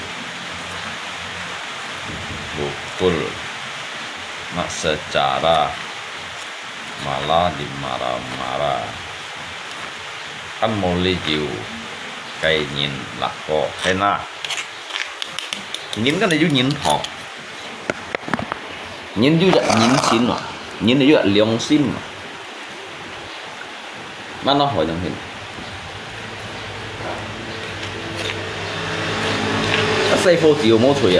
bukul nak secara malah dimarah-marah kan mulai jiu kayak nhìn là có thế nào nhìn cái này chú nhìn họ nhìn chú là nhìn xin mà nhìn này chú là liong xin mà nó hỏi rằng hình cái xây phố chiều mô thủy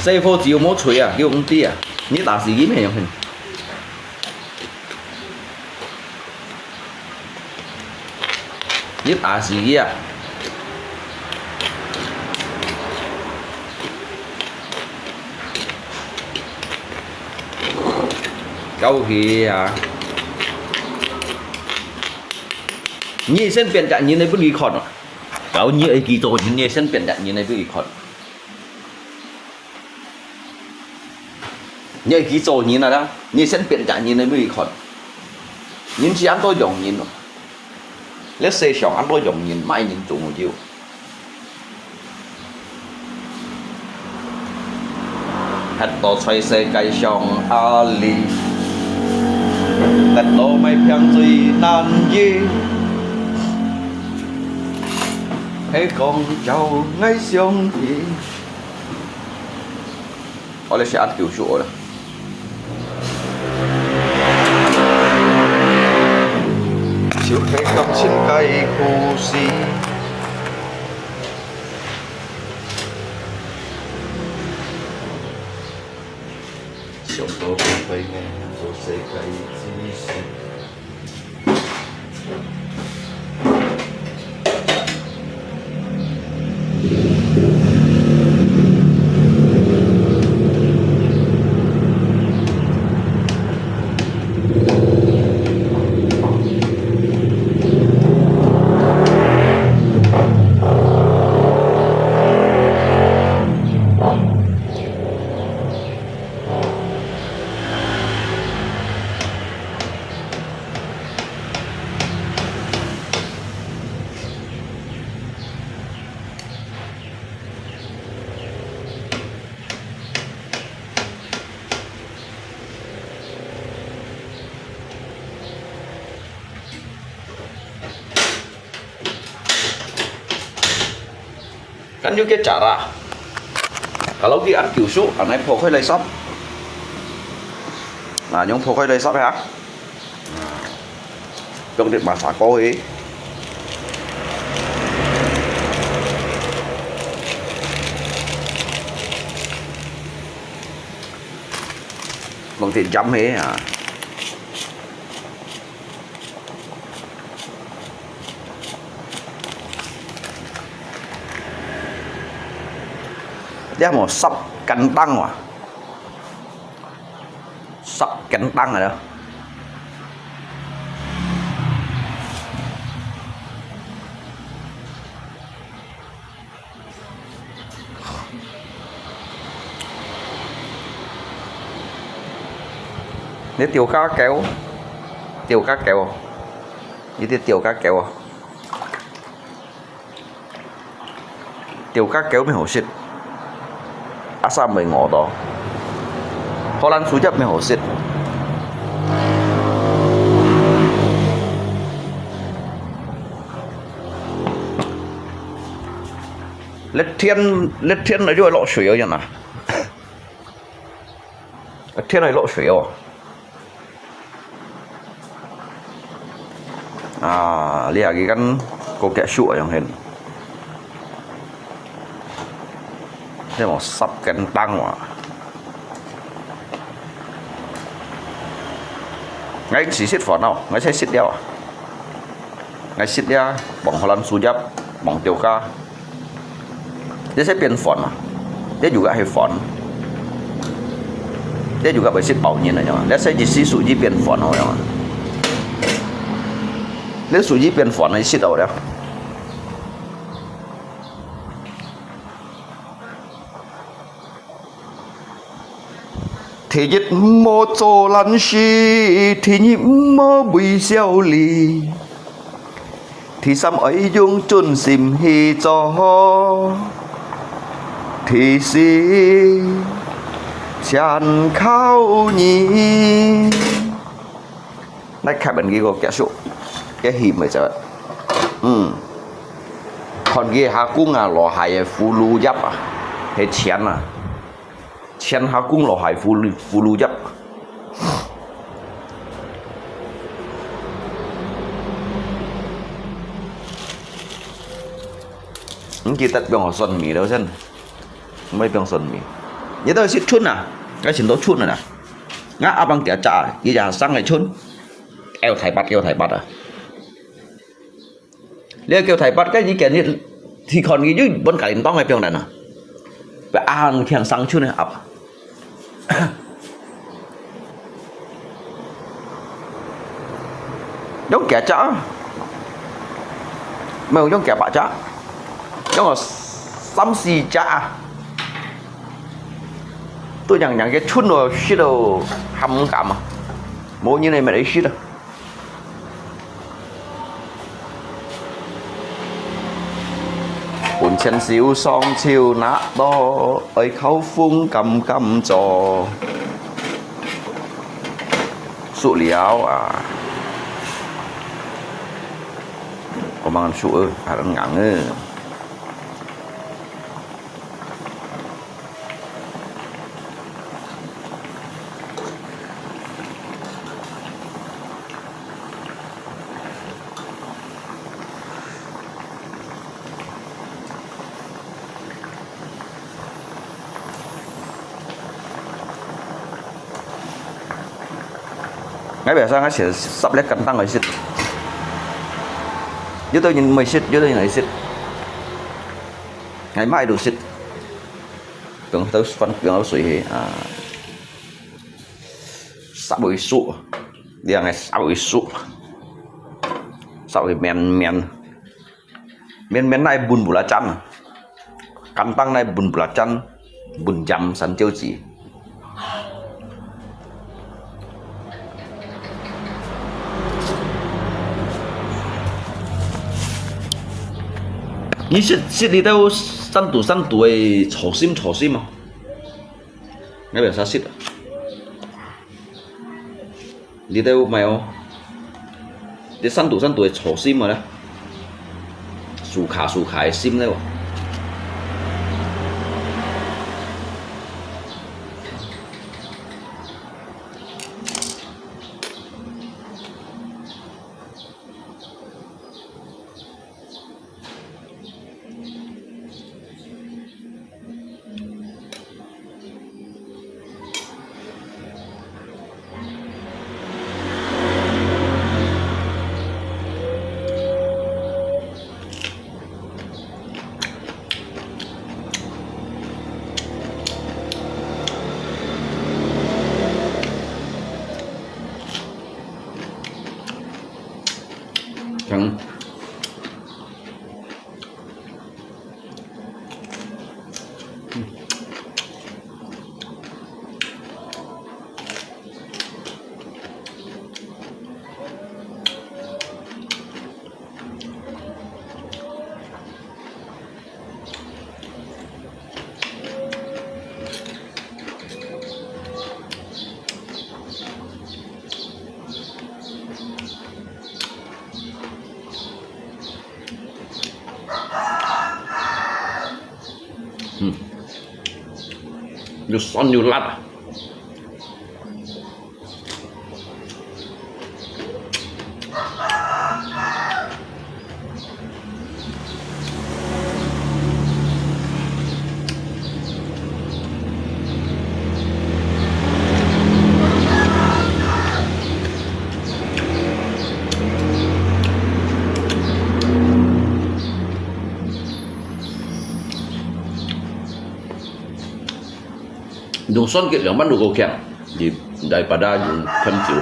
xây phố chiều mô thủy kêu ông tia như ta sĩ kiếm hay không hình như ta sĩ kia câu kia như sen biển trạng như này bất kỳ khẩn câu như ấy kỳ rồi như sen biển trạng như này bất kỳ khẩn như kỳ rồi như nào đó như sen biển trạng như này bất kỳ khẩn nhưng chỉ ăn tôi dùng nhìn rồi let's say chọn ăn tôi dùng nhìn mai nhìn trùng một chiều hạt to xoay xe cây sòng ali hạt to mấy phiang gì nan gì hãy con cháu ngay xuống thì có lẽ sẽ ăn kiểu chỗ rồi chiều thấy cầm trên cây khu si chiều tôi cũng phải nghe rồi sẽ cây si kan juga cara kalau di ăn kiểu số anh ấy phô khơi lấy shop là những phô khơi lấy shop hả trong điện mà xả có ấy bằng tiền chấm hết à. Đây một sắp cánh tăng mà sắp cánh tăng rồi đó. Nếu tiểu cá kéo như thế tiểu cá kéo mới hổ xịt asa mới ngỏ đó Hồ Lan sú chấp mới hổ xịt lết thiên nói rồi lộ水ở nhỉ thiên này lộ水哦à lihat cái kan có kẻ sụa yang hình thế mà sắp cân tăng mà ngay chỉ xịt phở nào ngay sẽ xịt đeo à ngay xịt đeo bằng Hồ Lan sú chấp bằng tiểu ca dia saya pen font dia juga have font dia juga bersih baunya aja dia saya jadi suji pen font ya dia suji pen font này xịt đâu đấy thế nhất mô tô lăn xì thì nhịp mô bùi xeo lì thì xăm ấy dung chôn xìm hi cho thì si chàn khao nhì nách khai bên kia có kẻ sụ cái hiểm rồi trời còn kia hà cung à lò hải phù lưu giáp à hay chén à chén hà cung lò hải phù lưu giáp kita bilang son mì đâu chân mấy bilang son mì nhớ tôi xịt chun à cái chuyện đó chun rồi nè ngã bằng kẻ trả bây giờ sang ngày chun eo thải bát à liên kêu thải bát cái gì kẻ này thì còn cái dưới bên cạnh to ngày bilang này nè và ăn thèn sang chun này ập giống kẻ trả mày giống kẻ bạ trả giống là xăm xì chả tôi nhận cái chút rồi shit đâu hầm cả mà mỗi như này mà đấy shit đâu buồn chân xíu song chiều nát đó ấy khâu phun cầm trò sụ liao à có mang sụ à nó ngắn ơi ngay bây giờ ngay sẽ sắp lấy cẩn tăng rồi xịt dưới tôi nhìn mày xịt dưới tôi này xịt ngày mai đủ xịt tưởng tới phân tưởng nó sủi à sắp bụi sụ đi ngày sắp bụi sụ sắp bụi men này bùn bùa chăn cẩn tăng này bùn bùa chăn bùn jam sẵn chiêu chỉ你是你都三度的炒心嘛？你有啥食？你都沒有？你三度的炒心嘛咧？薯卡的心咧喎。อยู่ซ่อนอยู่ลัด Dùng son kiện yang mana kau kian daripada dùng kencil.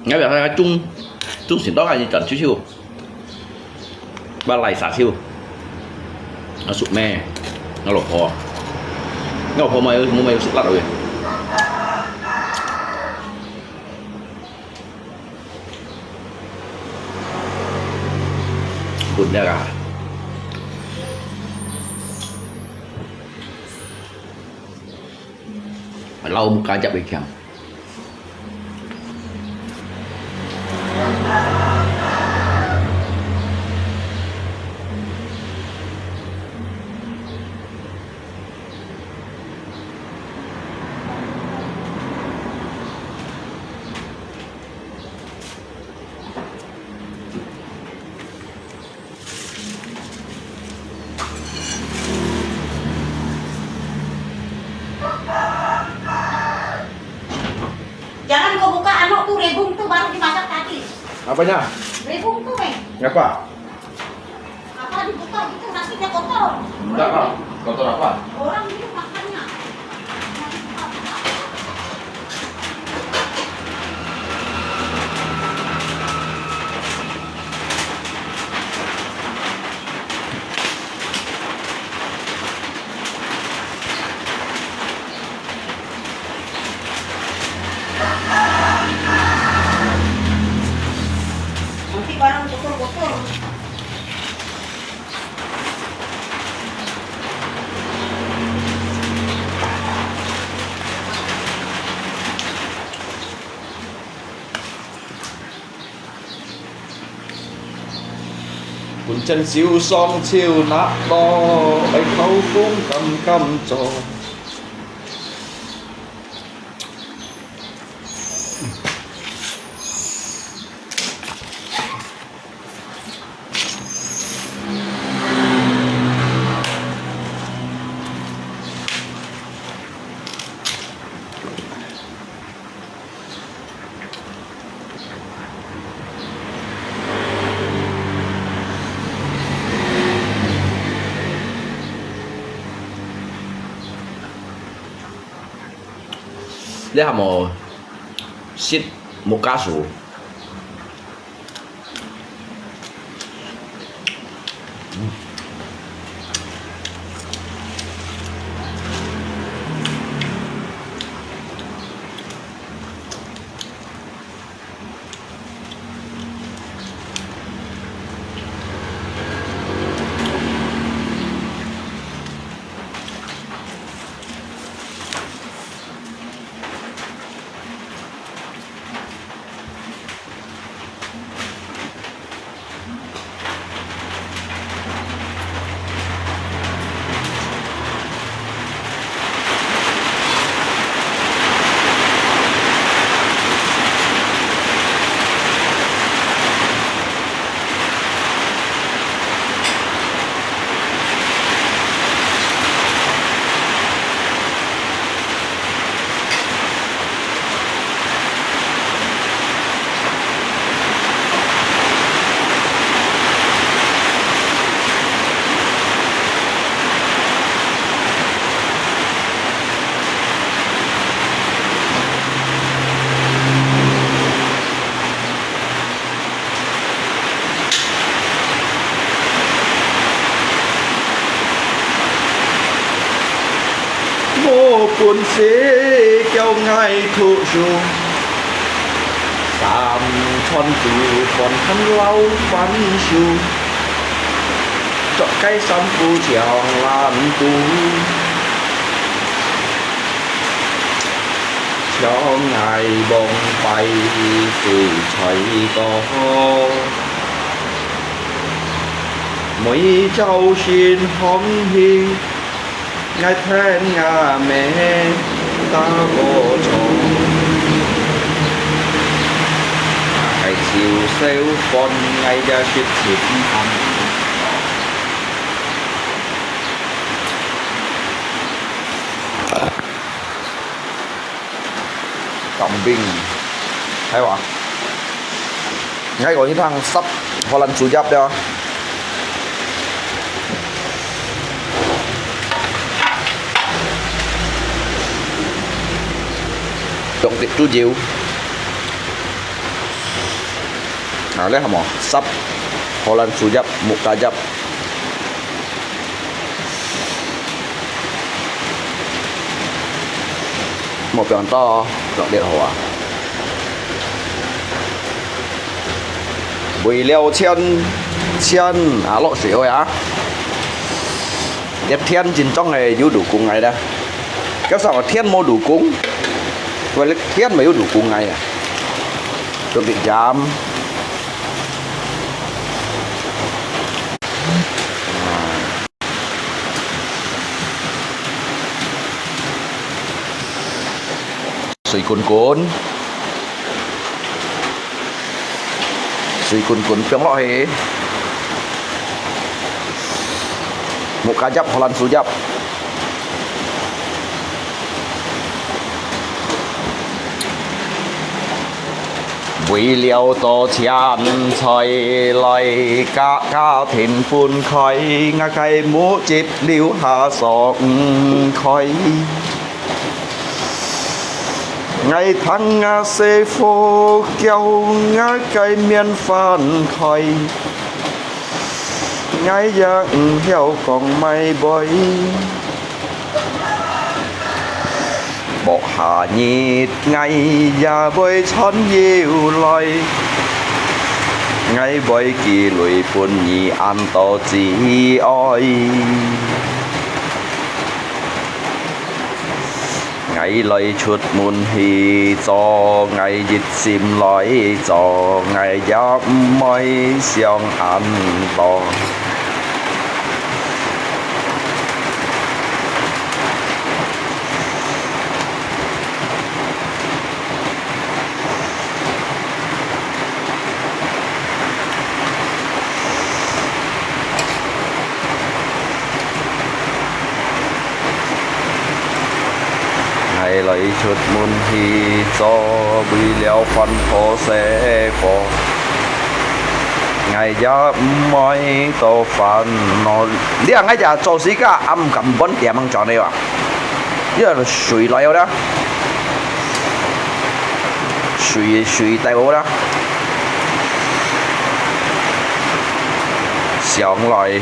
Nghe việc là chung xỉn đó là gì chuẩn chiêu ba lại xả chiêu nó sụt me nó lột phò mày sức lặt rồi bụt ra cả phải lau một cái chậm bị kèm. Jangan kau buka anu tuh rebung tuh baru dimasak tadi. Apanya? Rebung tuh, Ngapa? apa dibuka gitu nanti dia kotor. Enggak kak, kotor apa? Orang ini makannya. Nanti barang kotor-kotor. Cuốn chân siêu song chiều nát to ấy khâu cũng cầm cho Lihat mau sit muka su. buồn xế kéo ngay thụ dù tạm tròn tù còn khăn lau văn dù chọn cây xăm phu trèo làm tù cho ngài bông bay từ trời có mỗi châu xin hóng hi ngài then ngà mẹ ta vô tròn ngày chiều xéo con ngày ra chết chết ăn trọng binh hay quả ngay có những thằng sắp họ lần chủ giáp đó trọng tiết chú diệu lấy hả mỏ sắp họ lần chủ giáp một cá giáp một biển to trọng điện hỏa vì leo chen lộ sĩ ơi á đẹp thiên chính trong ngày yêu đủ cùng ngày đây kéo sao thiên mô đủ cúng vậy thiên mới yêu đủ cùng ngày à chuẩn bị giam suy cuốn tiếng loại một cá giáp Holland số giáp vì liều tổ chán trời lời ca thịnh phun khói ngã cây múa chip liu hạ sọt khói ngày tháng ngã xê phố kéo ngã cây miên phan khói ngày giang heo còn mây bơi bộ hạ nhịp ngày và bơi chón nhiều loài ngày bơi kỳ lùi buồn nhị ăn to chỉ oi ngày lời chuột muôn hi cho ngày dịch sim lối cho ngày giáp mây xiong ăn to ngày lấy chuột muôn hi cho bị leo phân thô xe phò ngày giáp mây to phần nó đi ngay giờ cho xí cả âm cầm vấn tiệm ăn tròn đây à giờ là suy lại đó suy tay bố đó xong lại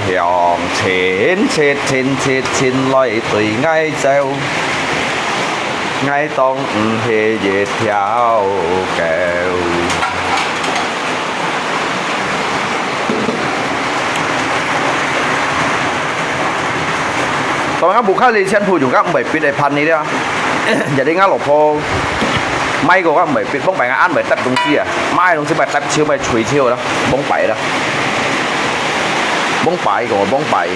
hẹn trên lại tùy ngay gieo ngay tông hề về theo kèo tao ngã buộc khai lên xem phụ dùng các bảy biết đểพัน นี้đó giờ đi ngã lộc phô may của các bảy biết bóng bảy ngã ăn bảy tập đúng kia mai đúng sẽ bảy tập chiêu bảy chùi chiêu đó bóng bảy đó bóng bảy của bóng bảy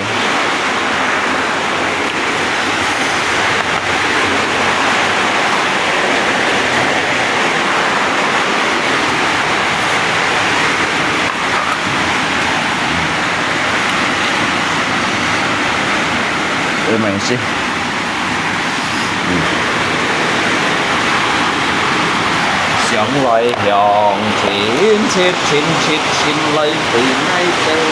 mình xin sống lại hòn chín lấy từ ngay từ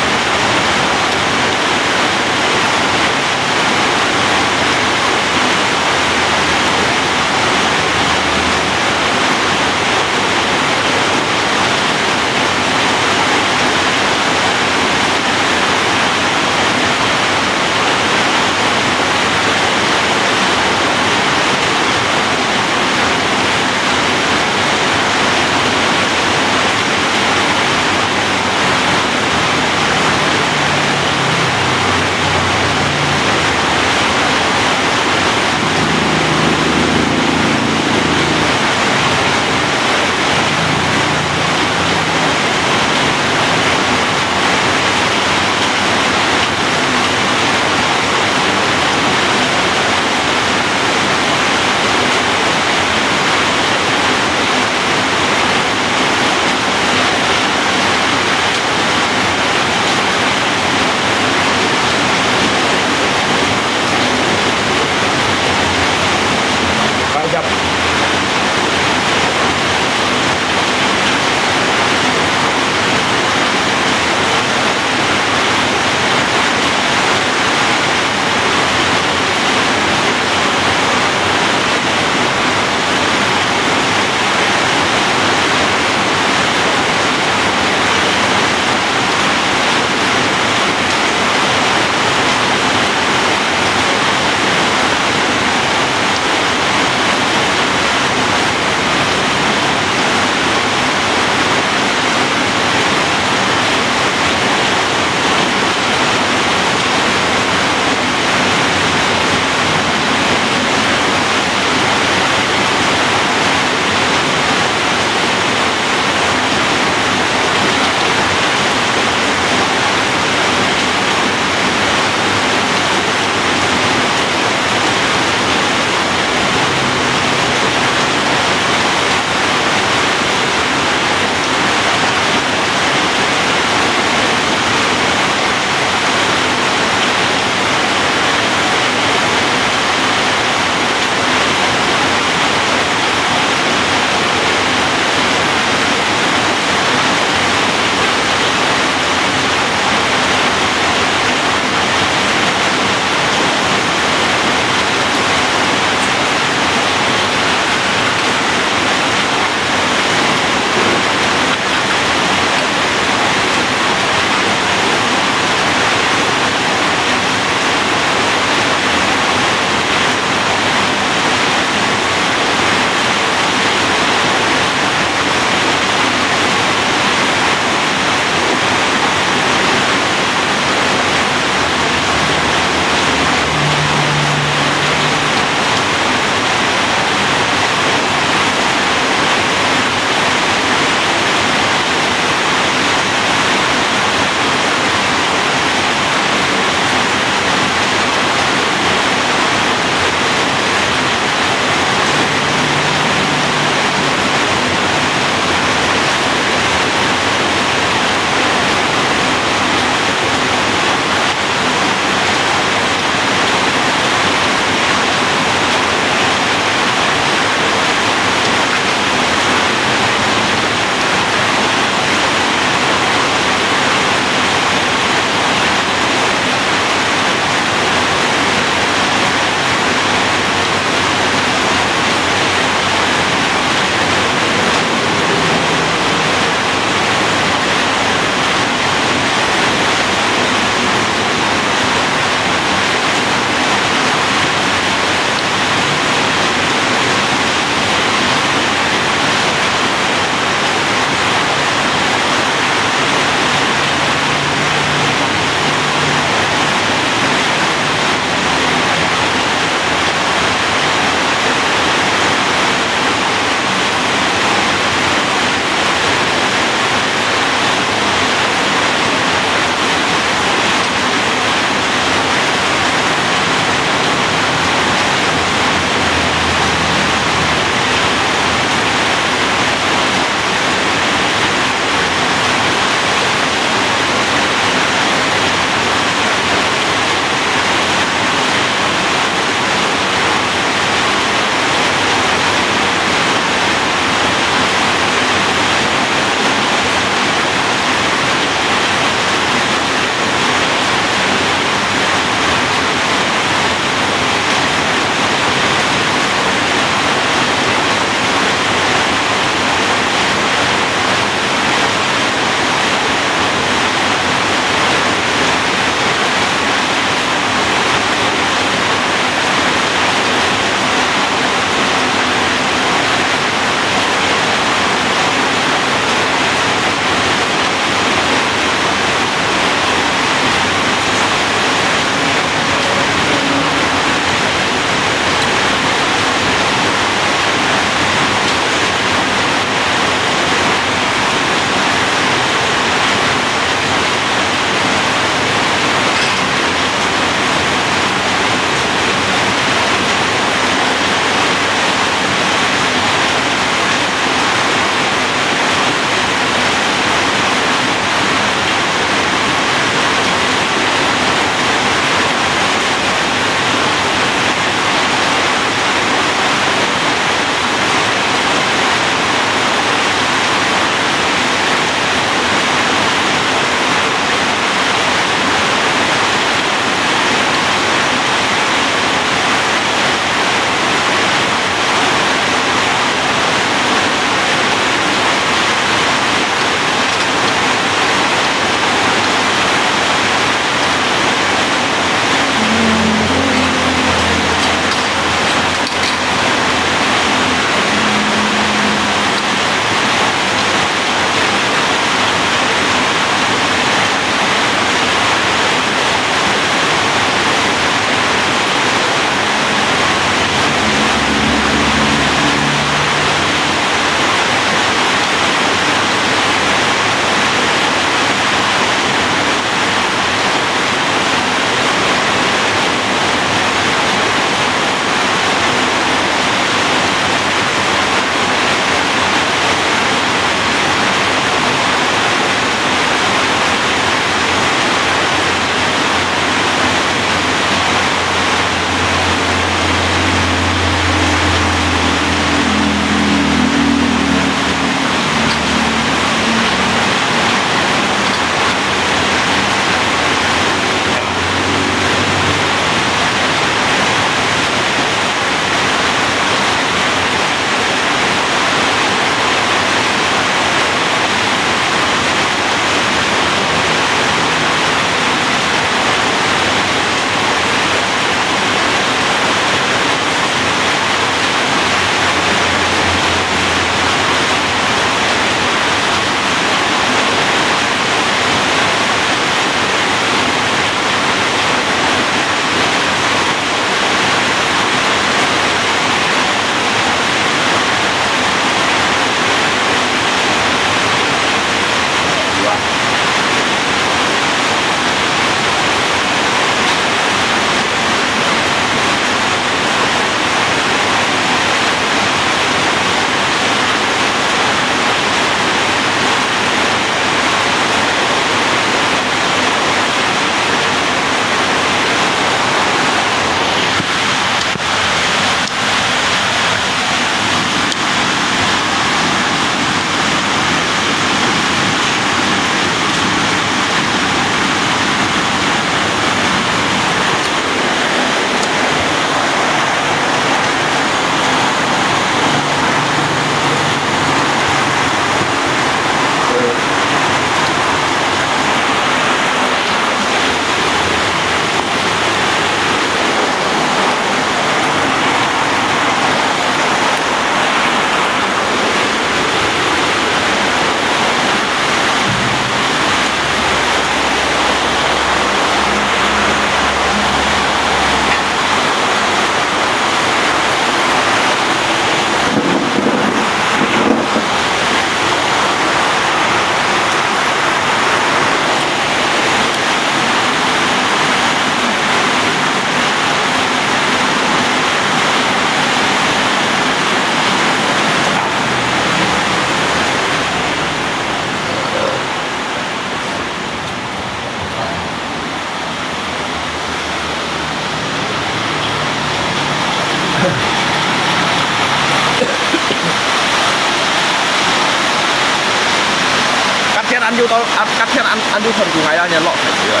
天ăn vô tao ăn cắt thiên ăn vô phần của ngày ra nhà lọ phải rồi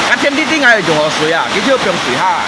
cắt thiên tí tí ngày dùng水啊cái chưa dùng水哈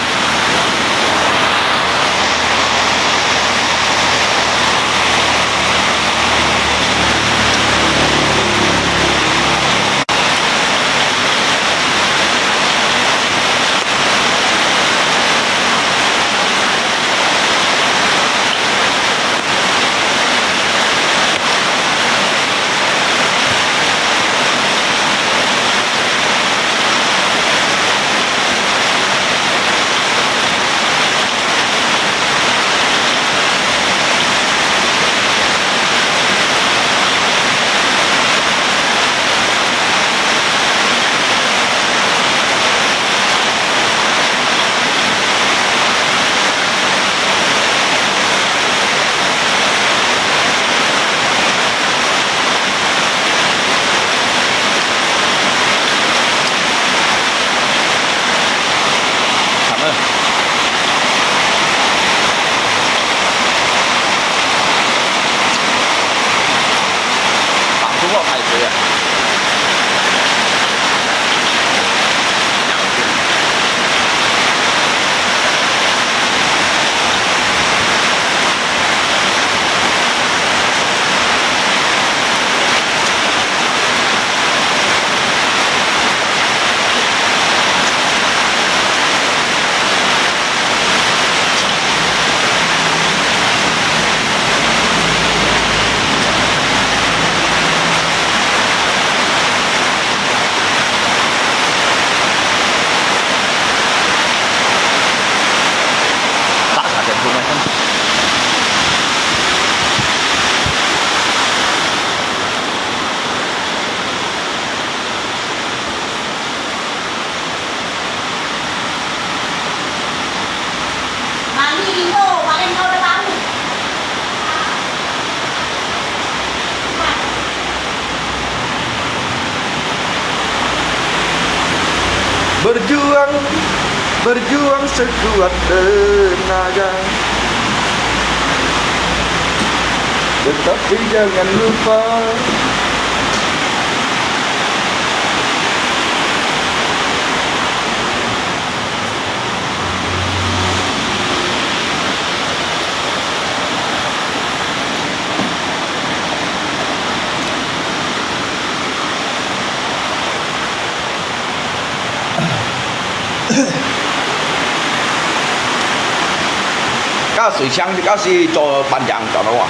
Berjuang sekuat tenaga, tetapi jangan lupa cá水枪，cá是做班长做到啊。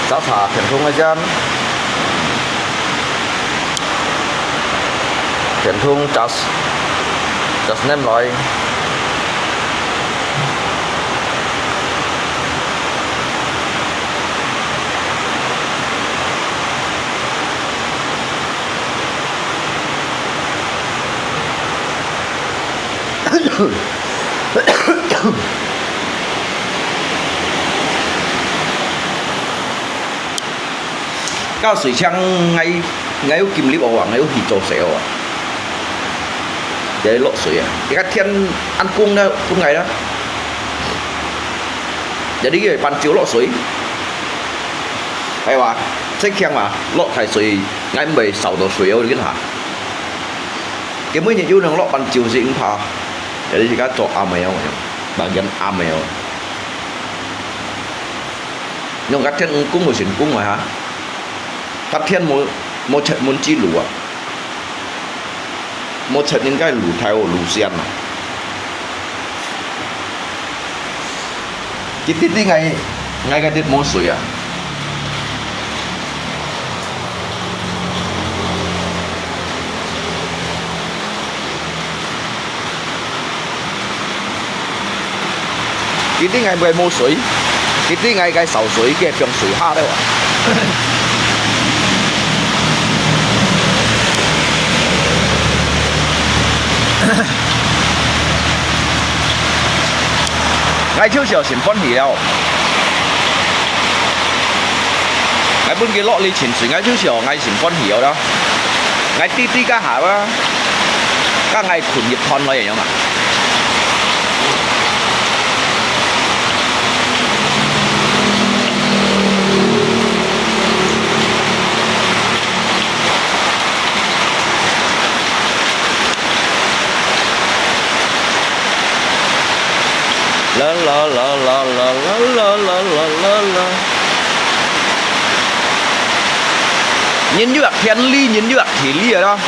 早茶填充一間，填充just nêm lại. Cao水枪ngay有金粒哦，ngay有去做蛇哦，để lọ水啊！你看天ăn cung đó cung ngày đó, jadi cái bàn chiếu lọ水，係話即係話落係水，ngay未受到水有啲下，咁每日要能落bàn chiếu先怕。Jadi jika cok amel, bagian amel. Nhưng các thiên cung một xỉn cung rồi hả? Các thiên một trận muốn chi lũ à? Một trận những cái lũ theo lũ xiên à? Cái tiết đi ngay cái tiết môn水à? Cái tí ngày về mua水，cái tí ngày cái sầu水嘅用水蝦咧喎。ngày超時候前歡喜了，ngày本嘅落嚟潛水，ngày超時候ngày前歡喜了啦，ngày啲啲家下啦。cả ngàyขุนหยิบทอนเลยอย่างเงี้ยnhìn như thiên ly nhìn như thì ly ở đó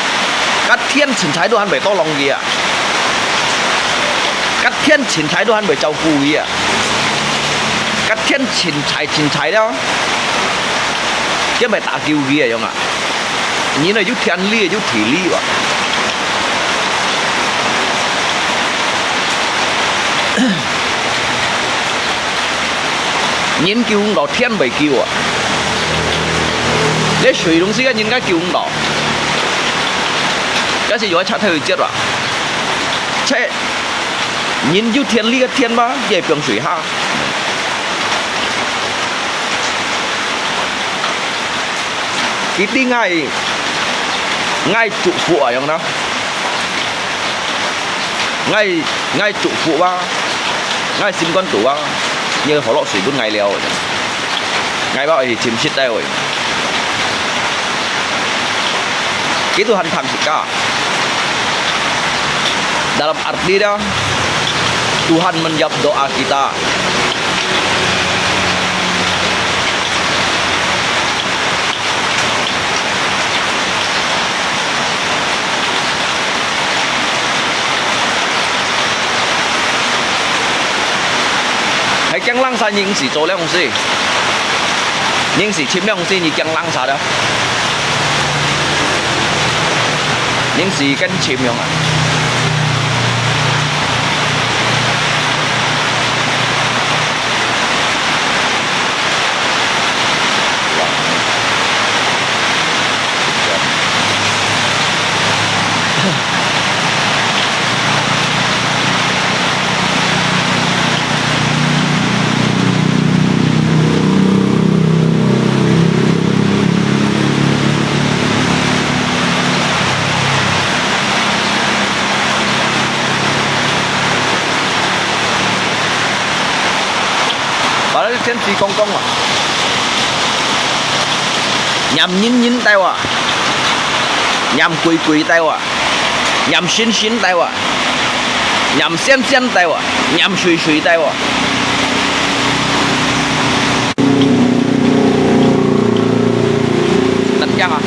các thiên chỉnh thái đồ ăn bởi to lòng gì ạ các thiên chỉnh thái đồ ăn bởi châu cù gì ạ các thiên chỉnh thái đó cái bài tạ kiều gì ạ nhìn là chút thiên ly chút thì ly ạ nhìn kiều không đó thiên bởi kiều ạ để水东西啊，人家叫唔到，嗰時有一出去接啦，即係人要天呢個天嘛，也變水下，佢啲嗌祝福啊，樣啦，嗌祝福啊，嗌閃光度啊，như họ lọt水cũng ngày leo rồi, ngày bao thì chìm chết đây rồi. Itu hantam jika dalam arti dah Tuhan menjawab doa kita. Hãy chẳng lăng xa những gì做了東西，những gì chim了東西你chẳng lăng xa đó. Những gì cánh chim không ạ? Thiên phi công à nhằm nhìn tay à nhằm quỳ tay à nhằm xin tay à nhằm xem tay à nhằm suy tay à đánh chăng à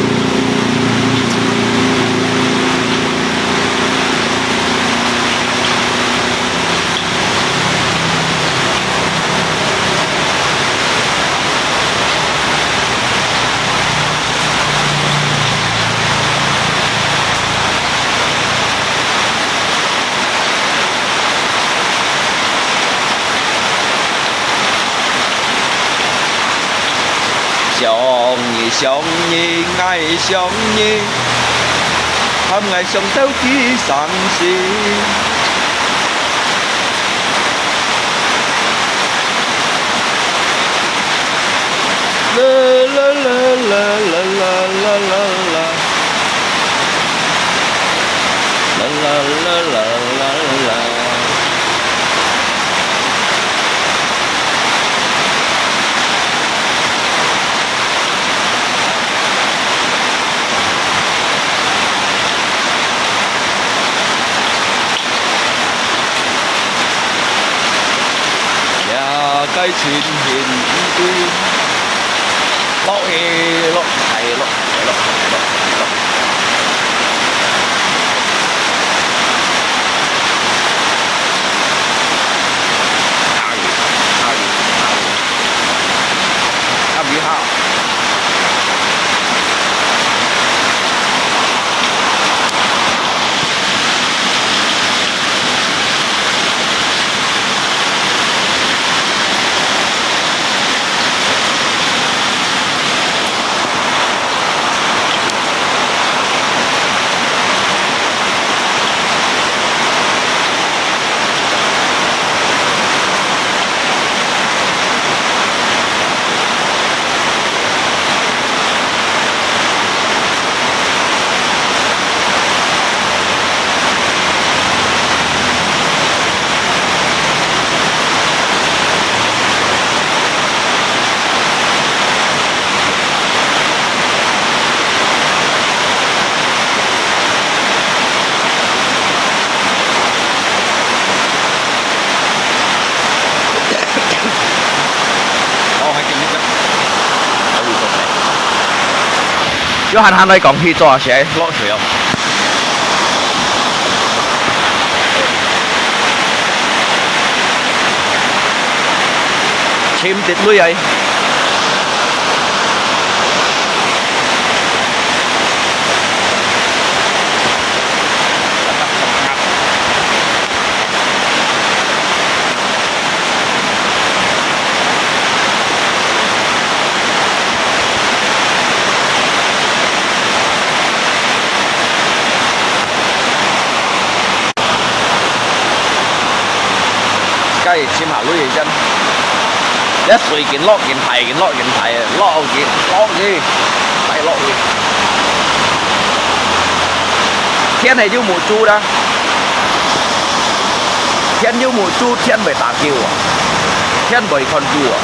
相依愛相依，含愛上鬥去相思。啦啦啦啦啦啦啦啦啦，啦啦啦啦啦啦。cái chuyện hiền tuy lỗi thầy Chứ hắn đây còn khi cho sẽ lọ thủy không? Chim tít lưới ấy. Cái chim hạ lưới chân. Để suy kiện lọ kiện thầy lọ gì phải lọ gì thiên này như mùa chu đó thiên như mùa chu thiên bởi tà kiều à thiên bởi con chu à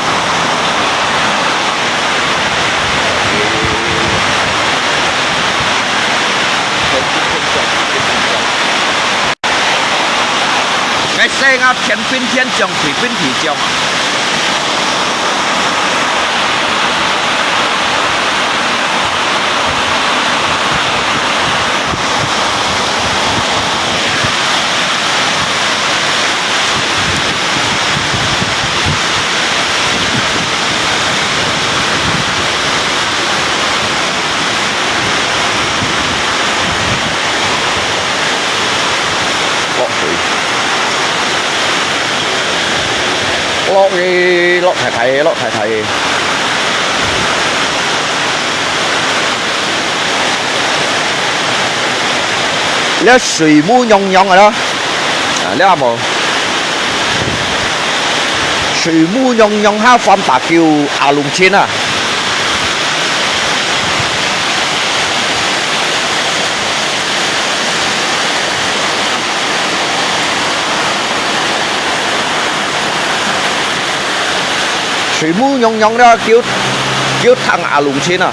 cái xe ngã thiên pin thiên chồng thủy pin thủy chồng lọ thầy lấy水母nhong nhong rồi đó lấy à mồ水母nhong nhong ha phong tà kiều à lùng trên à水母nhong nhong đó kêu thằng à lùng trên à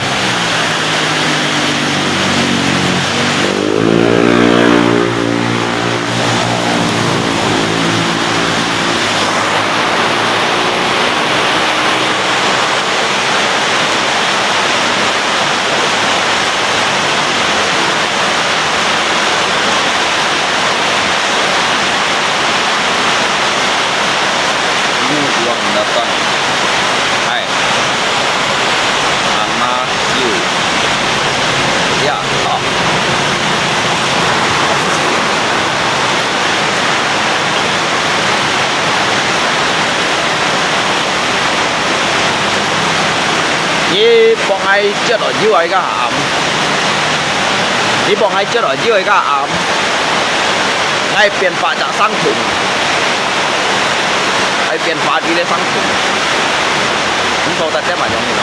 你幫佢接落腰位㗎鹹，你幫佢接落腰位㗎鹹，係變化就生存，係變化啲咧生存，咁到底點埋用嘅咯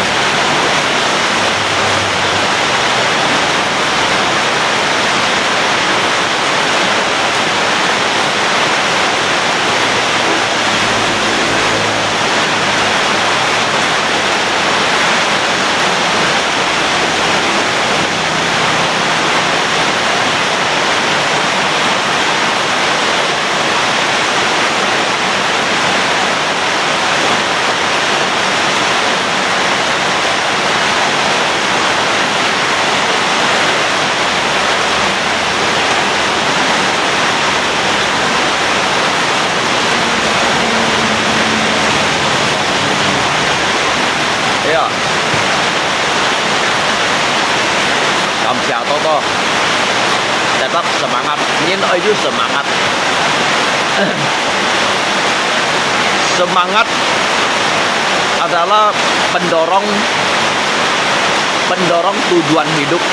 ？Kamsia Toto tetap semangat, Nyin Ayu semangat. Semangat adalah pendorong tujuan hidup.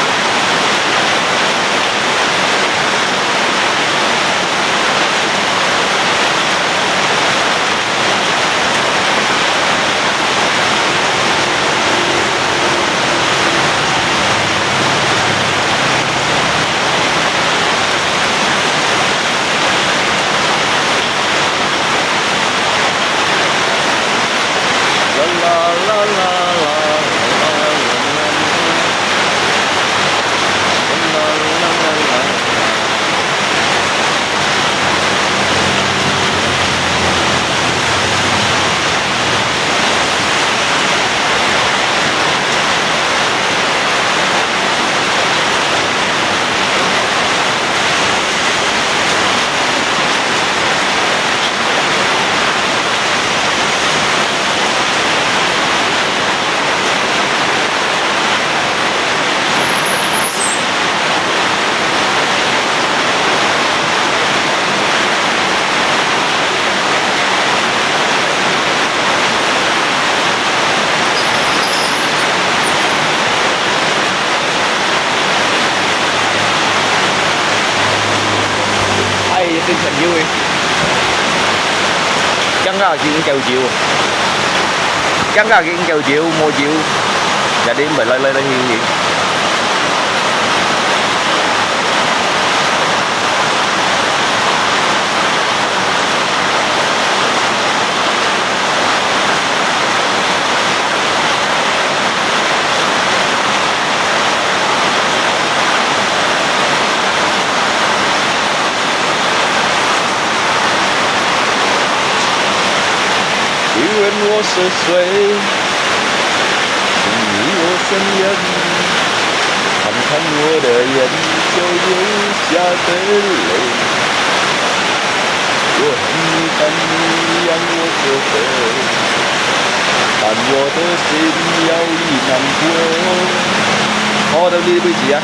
tay trên sân dưới chẳng ra chuyện kêu chiều chẳng ra chuyện kêu chiều mua chiều và đến bởi lời hiền gì愿我是谁，请你我身边，看看我的眼就流下的泪。我恨你，但你让我学会，但我的心要已难过。好的，你对不起啊。